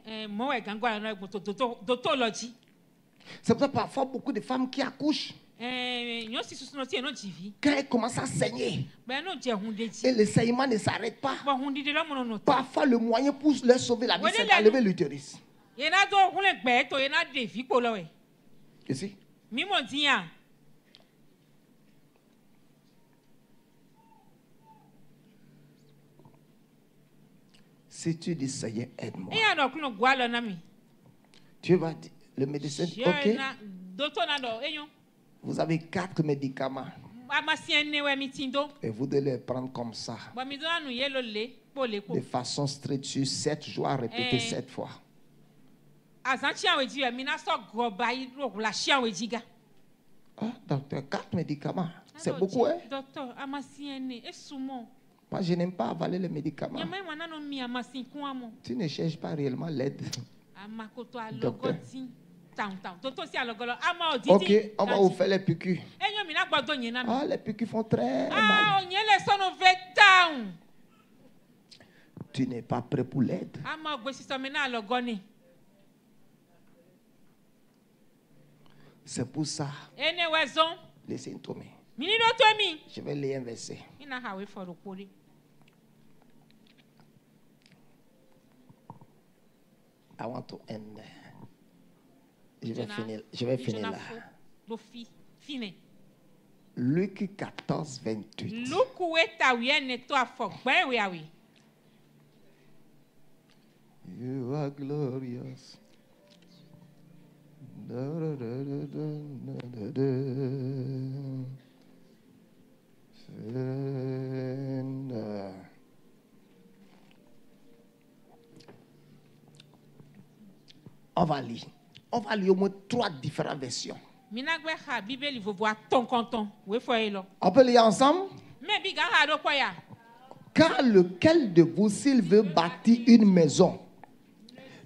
C'est pour ça parfois beaucoup de femmes qui accouchent, quand elles commencent à saigner et le saignement ne s'arrête pas, parfois le moyen pour leur sauver la vie, c'est d'enlever l'utérus. Ici. Si tu dis Seigneur, aide-moi, tu vas dire, le médecin dit, ok, vous avez 4 médicaments et vous devez les prendre comme ça, de façon stricte sur 7 jours à répéter 7 fois. Ah, docteur, 4 médicaments, c'est beaucoup, hein? Moi, je n'aime pas avaler les médicaments. Tu ne cherches pas réellement l'aide. Docteur. Ok, on va vous faire les piqûres. Ah, les piqûres font très mal. Tu n'es pas prêt pour l'aide. C'est pour ça. Laissez-moi tomber. Je vais les inverser. I want to end. Je vais finir là. Luc 14, 28. You are glorious. On va lire au moins 3 différentes versions. On peut lire ensemble? Car lequel de vous, s'il veut bâtir une maison,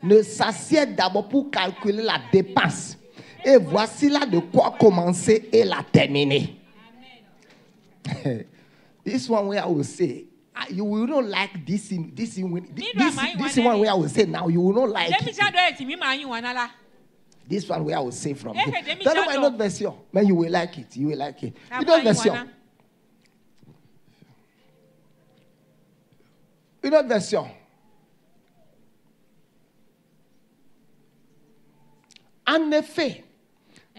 ne s'assied d'abord pour calculer la dépense. Et voici là de quoi commencer et la terminer. This one where I will say, you will not like this one where I will say now, you will not like it. This one where I will say from. Tell them my note version. Man, you will like it. You will like it. You know version. You know version. En effet,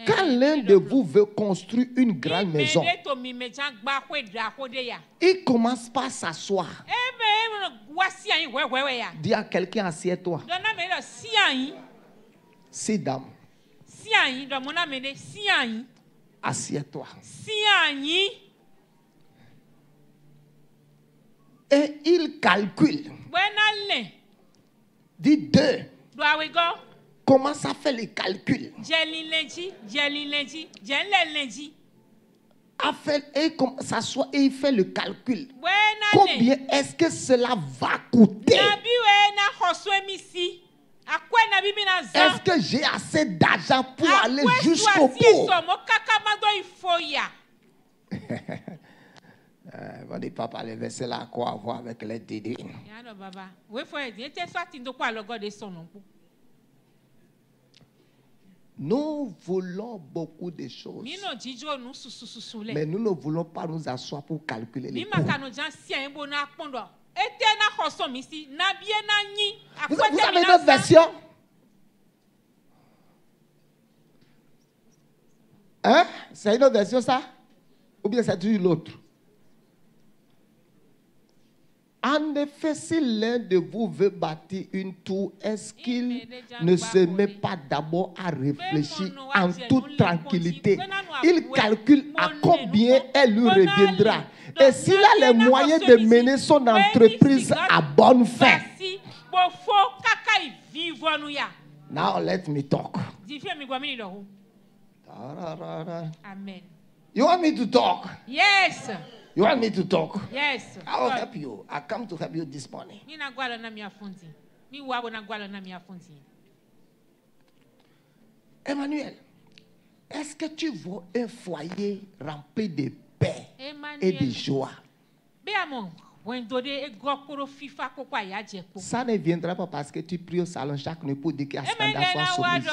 quand l'un de vous veut construire une grande maison, il commence par s'asseoir. Dis à quelqu'un, assieds-toi. Sit down. Assieds-toi. Et il calcule. Dis 2. Comment ça fait les calculs? Et il fait le calcul. Combien est-ce que cela va coûter? Est-ce que j'ai assez d'argent pour aller jusqu'au bout? On ne dit pas parler de cela à quoi avoir avec les Didi. Nous voulons beaucoup de choses. Mais nous ne voulons pas nous asseoir pour calculer les coûts. Vous avez une autre version? Hein? C'est une autre version ça? Ou bien c'est toujours l'autre? En effet, si l'un de vous veut bâtir une tour, est-ce qu'il ne se met pas d'abord à réfléchir en toute tranquillité? Il calcule à combien elle lui reviendra. Et s'il a les moyens de mener son entreprise à bonne fin. Now let me talk. Amen. You want me to talk? Yes. You want me to talk? Yes. I will help you. I come to help you this morning. Emmanuel, est-ce que tu vois un foyer rempli de paix et de joie? Ça ne viendra pas parce que tu pries au salon chaque nuit pour dire qu'il y a scandale soit soumise.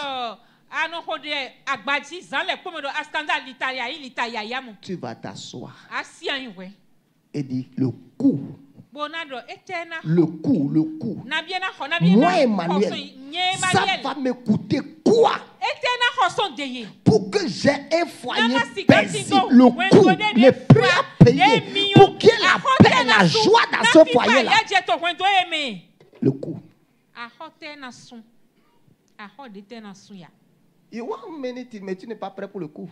Tu vas t'asseoir et dire le coup. Le coup. Moi, Emmanuel, ça va me coûter quoi? Pour que j'ai un foyer paisible, le coût, le prix à payer, pour qu'il y ait la paix, la joie dans ce foyer-là. Le coût. You want many things, mais tu n'es pas prêt pour le coup.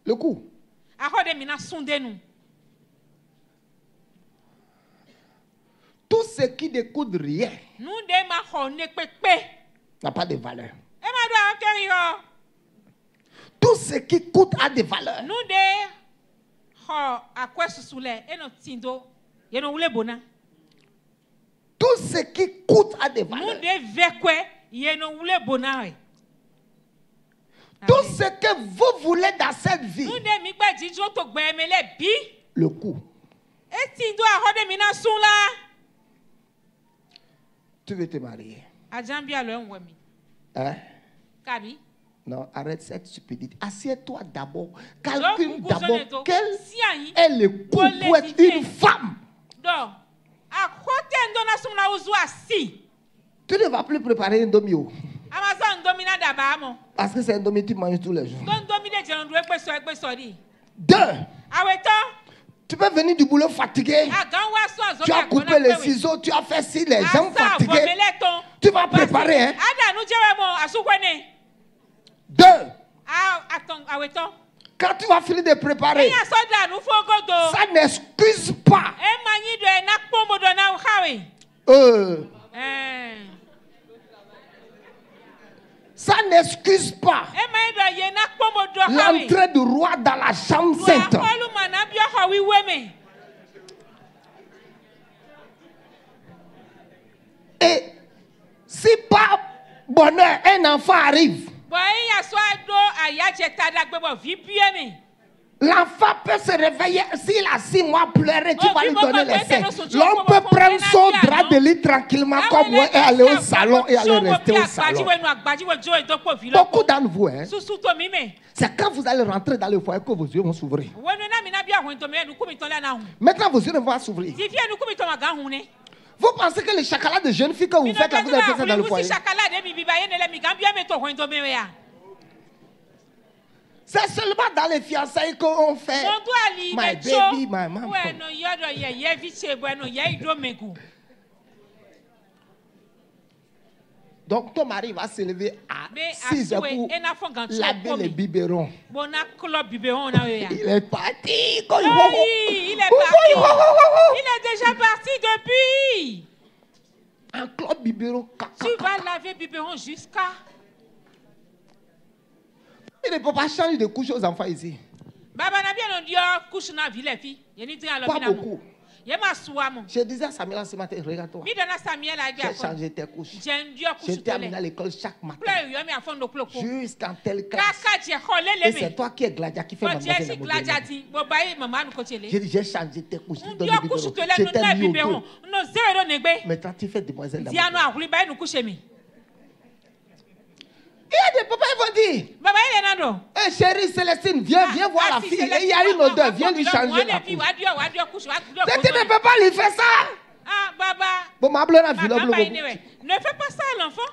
Le coup. Tout ce qui ne coûte rien n'a pas de valeur. Tout ce qui coûte a de valeur. Tout ce qui coûte a de valeur. Tout ce que vous voulez dans cette vie, le coût. Tu veux te marier? Hein? Non, arrête cette stupidité. Assieds-toi d'abord. Calcule d'abord quel est le coût pour être une femme. Tu ne vas plus préparer un domio. Parce que c'est un domio que tu manges tous les jours. 2. Tu peux venir du boulot fatigué. Tu as coupé les ciseaux, tu as fait ci, les jambes fatiguées. Tu vas préparer, hein? 2. Quand tu vas finir de préparer, ça n'excuse pas. Ça n'excuse pas l'entrée du roi dans la chambre sainte. Et si par bonheur un enfant arrive, L'enfant peut se réveiller, s'il a 6 mois pleurer, tu vas lui donner les seins. L'homme peut prendre son drap de lit tranquillement comme moi et aller au salon et aller rester au salon. Beaucoup d'entre vous, hein, c'est quand vous allez rentrer dans le foyer que vos yeux vont s'ouvrir. Maintenant, vos yeux ne vont pas s'ouvrir. Vous pensez que les chacalas de jeunes filles que vous faites là, vous avez fait ça dans le foyer? C'est seulement dans les fiançailles qu'on fait my baby, my mama. Donc ton mari va se lever à 6 heures pour laver les biberons. Il est parti. Il est parti. Il est déjà parti depuis. Un club biberon. Tu vas laver biberon jusqu'à... Il ne peut pas changer de couche aux enfants ici. Pas beaucoup. Je disais à Samuel ce matin, regarde-toi. J'ai changé tes couches. J'étais amené à l'école chaque matin. Jusqu'en telle classe. Et c'est toi qui es Gladia qui fait mademoiselle Modèle. J'ai dit, j'ai changé tes couches. J'étais mis au dos. Maintenant, tu fais demoiselle Modèle. Il y a des papas qui vont dire, hey, chérie Célestine, viens voir la fille. Et il y a une odeur, viens lui changer la couche. Tu ne peux pas lui faire ça. Bon, ma blonde a vu l'homme. Ne fais pas ça à l'enfant.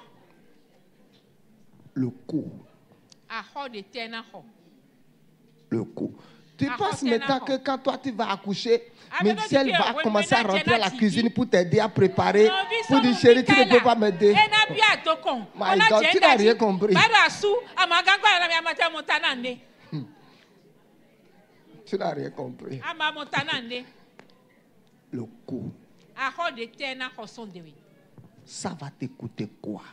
Le coup. Le coup. Tu penses maintenant que quand toi tu vas accoucher, Michel va commencer à rentrer à la cuisine pour t'aider à préparer. Pour dire chérie, tu ne peux pas m'aider. My God, tu n'as rien compris. Tu n'as rien compris. Le coup. Ça va t'écouter quoi?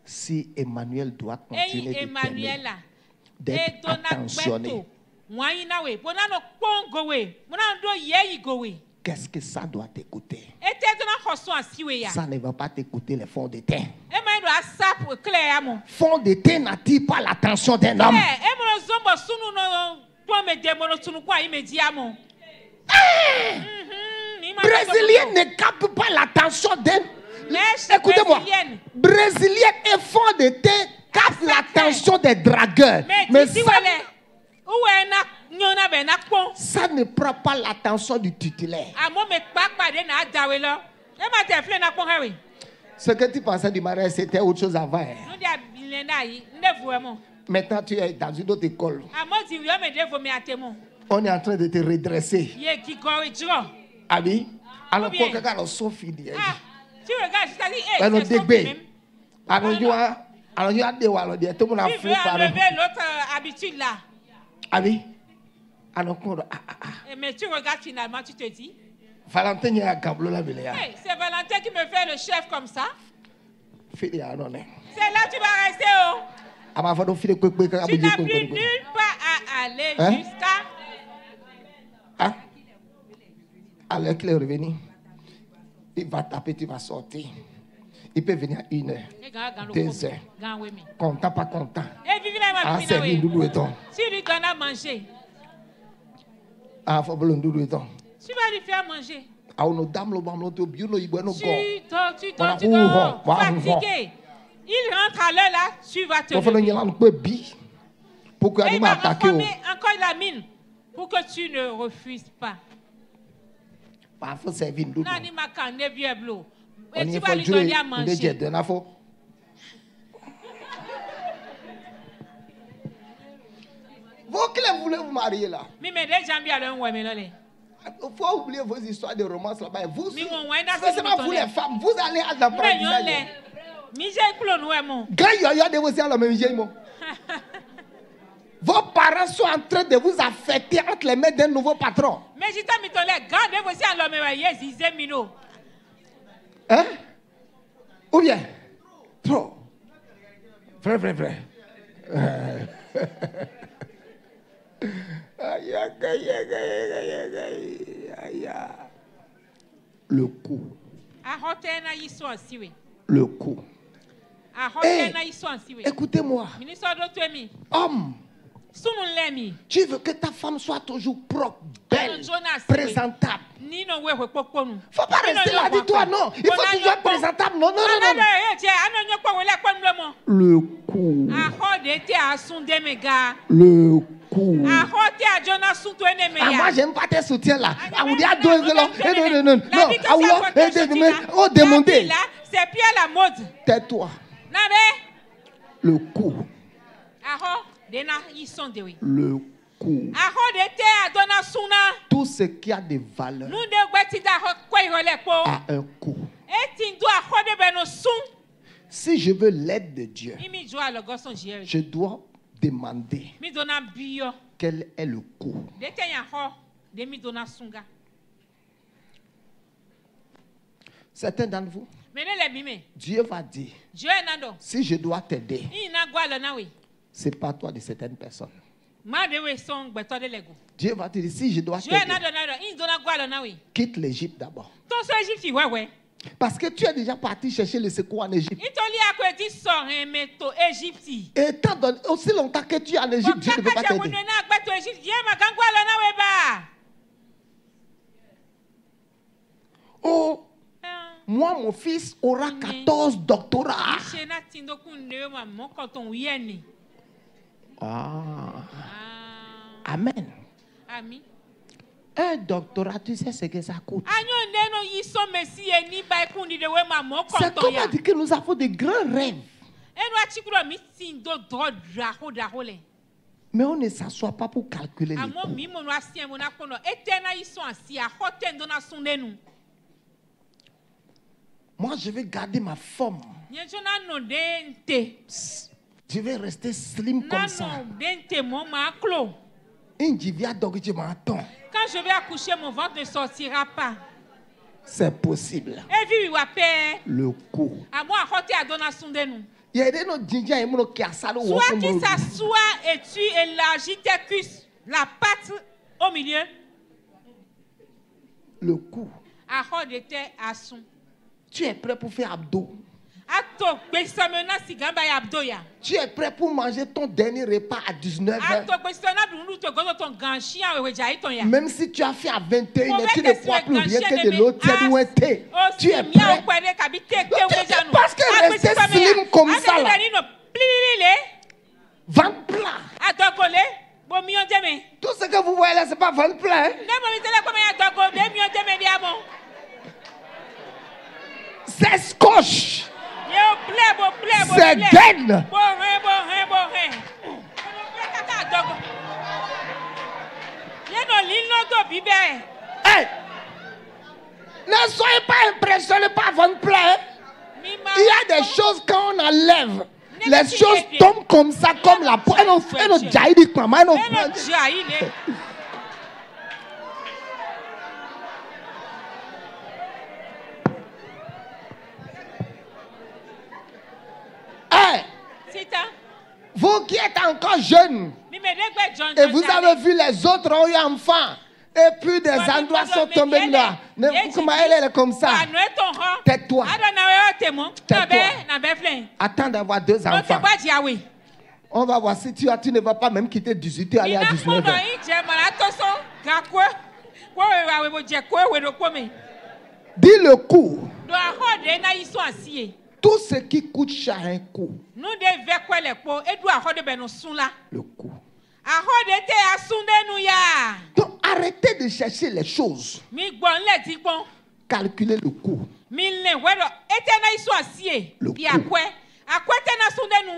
Si Emmanuel doit continuer d'être attentionné, qu'est-ce que ça doit t'écouter? Ça ne va pas t'écouter les fonds de teint. Fond de teint n'attire pas l'attention d'un homme. Brésilien ne capte pas l'attention d'un. Écoutez-moi, Brésilien et fond de teint capte l'attention des dragueurs. Mais ça ne prend pas l'attention du titulaire. Ce que tu pensais du mariage, c'était autre chose avant. Hein? Maintenant, tu es dans une autre école. On est en train de te redresser. Abi, alors pour que quand on soit fini, tu regardes, je t'ai dit, tout le monde a tu veux enlever l'autre habitude là. Abi, mais tu regardes finalement, tu te dis. Valentin est à Gablo là, c'est Valentin qui me fait le chef comme ça. C'est là tu vas rester. Tu n'as plus nulle part à aller jusqu'à. Hein? Alors qu'il est revenu, il va taper, tu vas sortir. Il peut venir à 1 heure, 2 heures. Content, pas content. Ah, c'est lui, doudou et ton. Si lui donne à manger. Ah, faut que doudou et ton. Tu vas lui faire manger. Ah, on dame le bam, tu dors fatigué. Il rentre à l'heure là, tu vas te lever. Pourquoi il m'a attaqué? Encore la mine. Pour que tu ne refuses pas. Parfois, c'est vin doudou. Et tu vas lui donner à manger. Vous qui voulez vous marier là? Mais déjà, il faut oublier vos histoires de romance là-bas. Vous, spécialement vous les femmes, vous allez à l'apprentissage. Quand il y a des aussi à la même chose. Vos parents sont en train de vous affecter entre les mains d'un nouveau patron. Mais je t'ai mis ton lait. Gardez aussi à l'homme et hein? Ou bien? Trop. Vrai. Le coup. Le coup. Hey, écoutez-moi. Homme, Tu veux que ta femme soit toujours propre, belle, présentable. Il ne faut pas rester là, dis-toi non. Il faut toujours être présentable. Non, non, non, non. Le cou. Le cou. Ah, moi, j'aime pas tes soutiens là. Ah, vous dites, non, oh, demandez. C'est plus à la mode. Tais-toi. Le cou. Le cou. Tout ce qui a des valeurs a un coût. Si je veux l'aide de Dieu, je dois demander quel est le coût. Certains d'entre vous, Dieu va dire, si je dois t'aider, c'est pas toi de certaines personnes. Dieu va te dire, si je dois t'aider, quitte l'Égypte d'abord. Parce que tu es déjà parti chercher le secours en Égypte. Et étant donné aussi longtemps que tu es en Égypte, Dieu ne peut pas t'aider. Oh, moi, mon fils aura 14 doctorats. Amen. Un doctorat, tu sais ce que ça coûte. C'est comme on dit que nous avons de grands rêves. Mais on ne s'assoit pas pour calculer les coûts. Moi, je vais garder ma forme. Je vais rester slim comme ça. Quand je vais accoucher, mon ventre ne sortira pas. C'est possible. Le coût. Il y a des soit qui s'assoit et tu élargis tes cuisses, la patte au milieu. Le coût. Tu es prêt pour faire abdos. Tu es prêt pour manger ton dernier repas à 19h. Même si tu as fait à 21h, tu ne crois plus rien que de l'eau tiède ou un thé. Tu es prêt. Parce que rester slim comme ça là. Ventre plat. Tout ce que vous voyez là, ce n'est pas ventre plat. C'est scotch. C'est gaine. Hey, ne soyez pas impressionnés par votre plein. Il y a des choses quand on enlève, les choses tombent comme ça, comme la poêle. Vous qui êtes encore jeunes et vous avez vu les autres ont eu enfants et puis des endroits sont tombés là. Comment elle est comme ça? Tais-toi. Attends d'avoir 2 enfants. On va voir si tu ne vas pas même quitter 18h aller à 19h. Dis le coût. Tout ce qui coûte cher a un coût. Le coût. Donc arrêtez de chercher les choses. Calculez le coût.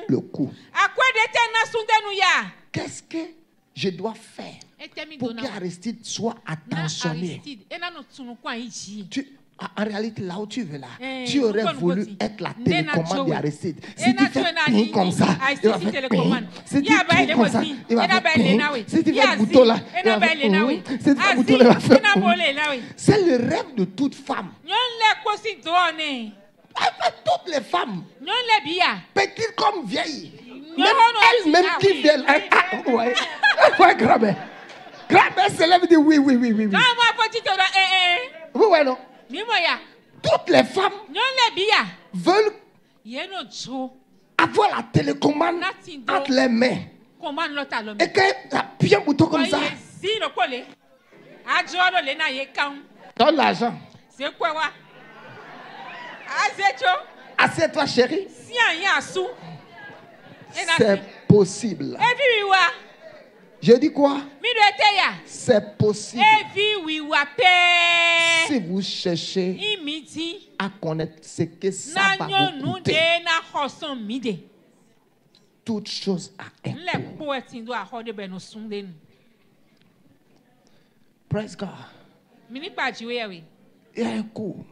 Le coût. Qu'est-ce que je dois faire pour qu'Aristide soit attentionné? En réalité, là où tu veux là, tu aurais voulu être la télécommande d'Aristide. Si tu fais ping comme ça, il va faire ping. Si tu fais comme ça, il va faire ping. Si tu fais le bouton là, il va faire ping. Si tu fais le bouton là, il va faire ping. C'est le rêve de toute femme. Toutes les femmes, petites comme vieilles, même elles-mêmes qui viennent. Ouais, grand-mère. Grand-mère se lève et dit oui, oui, oui, oui. Vous voyez non? Toutes les femmes veulent avoir la télécommande entre les mains. Et que ça bien bouton comme ça. Donne l'argent. Assieds-toi, chérie. C'est possible. Je dis quoi? C'est possible. Si vous cherchez à connaître ce que ça va vous coûter, toute chose a un coût. Praise God. Il y a un coût.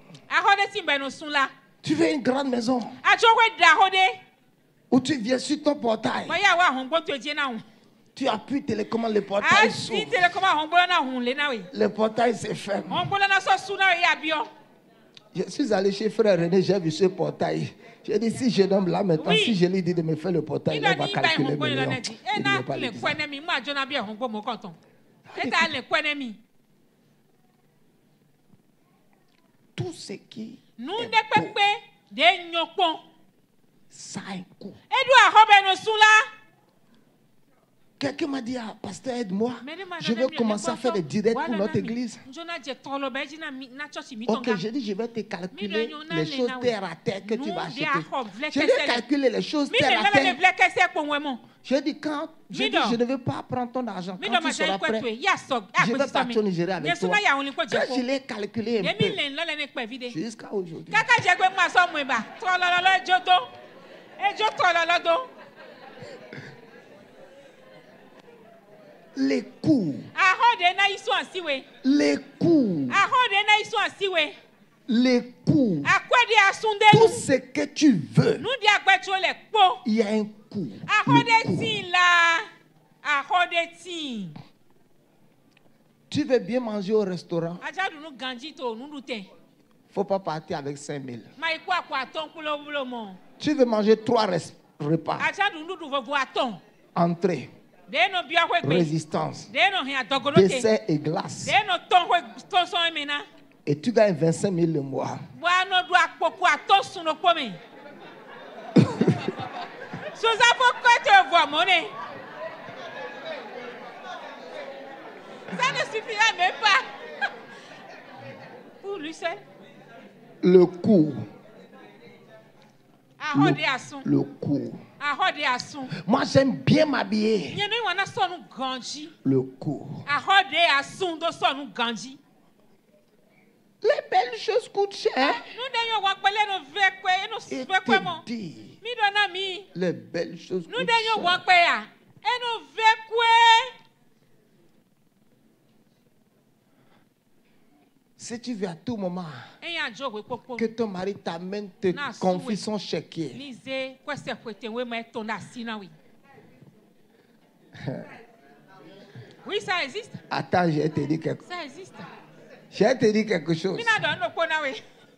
Tu veux une grande maison où tu viens sur ton portail. Tu appuies télécommande, le portail s'ouvre. Le portail se ferme. Je suis allé chez frère René, j'ai vu ce portail. J'ai dit, si je donne là maintenant, si je lui dis de me faire le portail, il va calculer millions. Il ne veut pas le dire. Tout ce qui est beau, ça a un coût. Quelqu'un m'a dit, ah, pasteur, aide-moi. Je vais commencer à faire des directs pour notre église. Ok, j'ai dit, je vais te calculer les choses terre à terre que tu vas acheter. Je vais calculer les choses terre à terre. J'ai dit, je ne veux pas prendre ton argent. Quand tu seras prêt, je vais partir au Nigeria avec toi. Je l'ai calculé un peu. Jusqu'à aujourd'hui. Les coûts. Les coûts. Les coûts. Tout ce que tu veux. Il y a un coût. Tu veux bien manger au restaurant. Il ne faut pas partir avec 5 000. Tu veux manger 3 repas. Entrée. Résistance, dessert et glace. Et tu gagnes 25 000 le mois. Ça ne suffira même pas. Pour lui seul. Le coût. Le coût. Moi, j'aime bien m'habiller. Le coût. Les belles choses coûtent cher. Et te dis, les belles choses coûtent cher. Si tu veux à tout moment que ton mari t'amène, te confie son chéquier. Oui, ça existe. Attends, je vais te dire quelque chose. Ça existe. Je vais te dire quelque chose.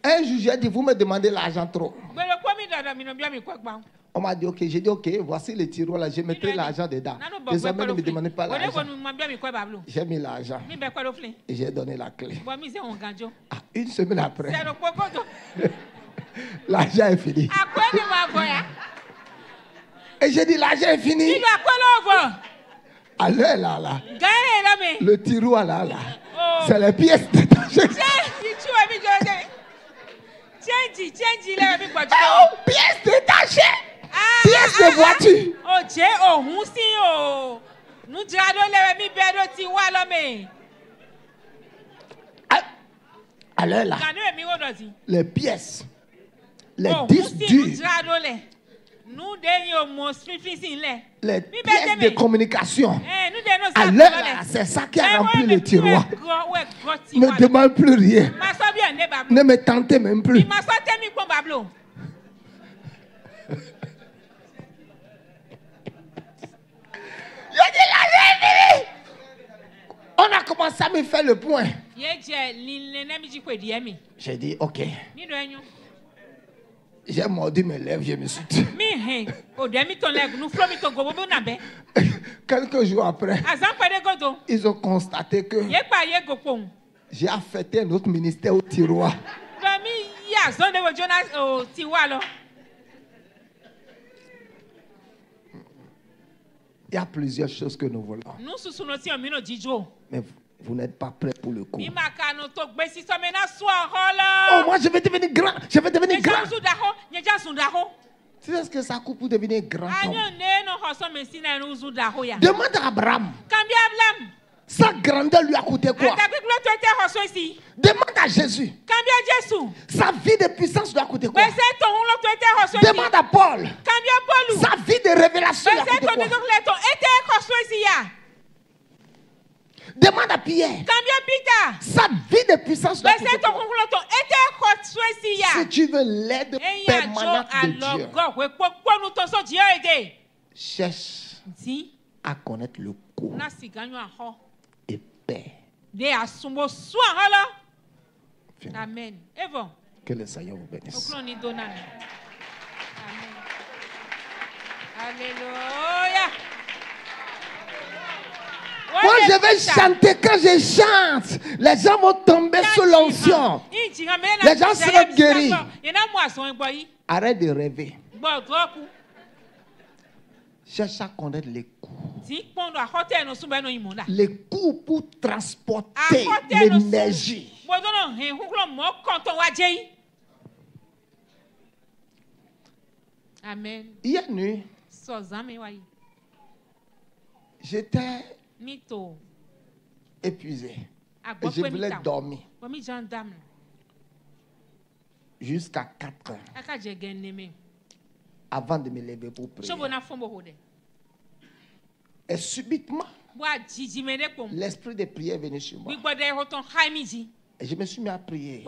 Un jour, j'ai dit, vous me demandez l'argent trop. On m'a dit, ok, j'ai dit, ok, voici le tiroir là, je mettrai l'argent dedans. Désormais, ne me demandez pas l'argent. J'ai mis l'argent et j'ai donné la clé. Ah, une semaine après, l'argent est fini. Et j'ai dit, l'argent est fini. Alors là, le tiroir là, c'est les pièces détachées. Oh, pièces détachées. Pièces de voiture. Alors là, les pièces, les disques durs, les pièces de communication. Alors là, c'est ça qui a rempli le tiroir. Ne me demande plus rien. Ne me tentez même plus. J'ai dit là, on a commencé à me faire le point. J'ai dit, ok. J'ai mordu mes lèvres, je me suis dit. Quelques jours après, ils ont constaté que j'ai affecté un autre ministère au tiroir. Il y a plusieurs choses que nous voulons. Mais vous n'êtes pas prêts pour le coup. Oh, moi je vais devenir grand. Je vais devenir grand. Tu sais ce que ça coûte pour devenir grand? Demande à Abraham. Sa grandeur lui a coûté quoi? Demande à Jésus. Sa vie de puissance lui a coûté quoi? Demande à Paul. Sa vie de révélation lui a coûté quoi? Demande à Pierre. Sa vie de puissance lui a coûté quoi? Si tu veux l'aide permanente de Dieu, cherche à connaître le cours et paix. Amen. Que le Seigneur vous bénisse. Amen. Alléluia. Moi, je vais chanter. Quand je chante, les gens vont tomber sous l'onction. Les gens seront guéris. Arrête de rêver. Cherche à connaître les coûts. Les coûts pour transporter l'énergie. Amen. Hier nuit, j'étais épuisé. Et je voulais dormir jusqu'à 4 heures avant de me lever pour prier. Et subitement, l'esprit de prière est venu sur moi. Et je me suis mis à prier.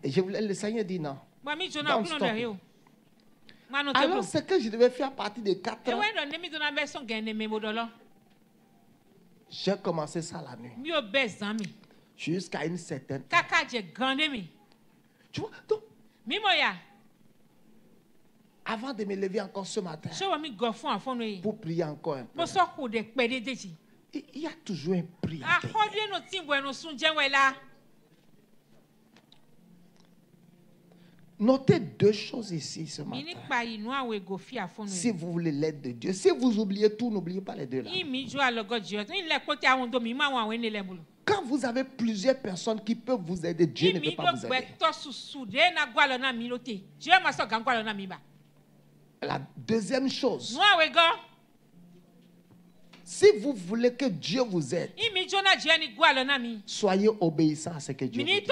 Et je voulais, le Seigneur dit non. Alors, ce que je devais faire à partir de 4 heures, j'ai commencé ça la nuit. Jusqu'à une certaine heure. Tu vois, donc, avant de me lever encore ce matin, pour prier encore un peu, il y a toujours un prix à payer. Notez deux choses ici ce matin. Si vous voulez l'aide de Dieu, si vous oubliez tout, n'oubliez pas les deux là. Quand vous avez plusieurs personnes qui peuvent vous aider, Dieu ne peut pas vous aider. La deuxième chose, si vous voulez que Dieu vous aide, soyez obéissants à ce que Dieu vous dit.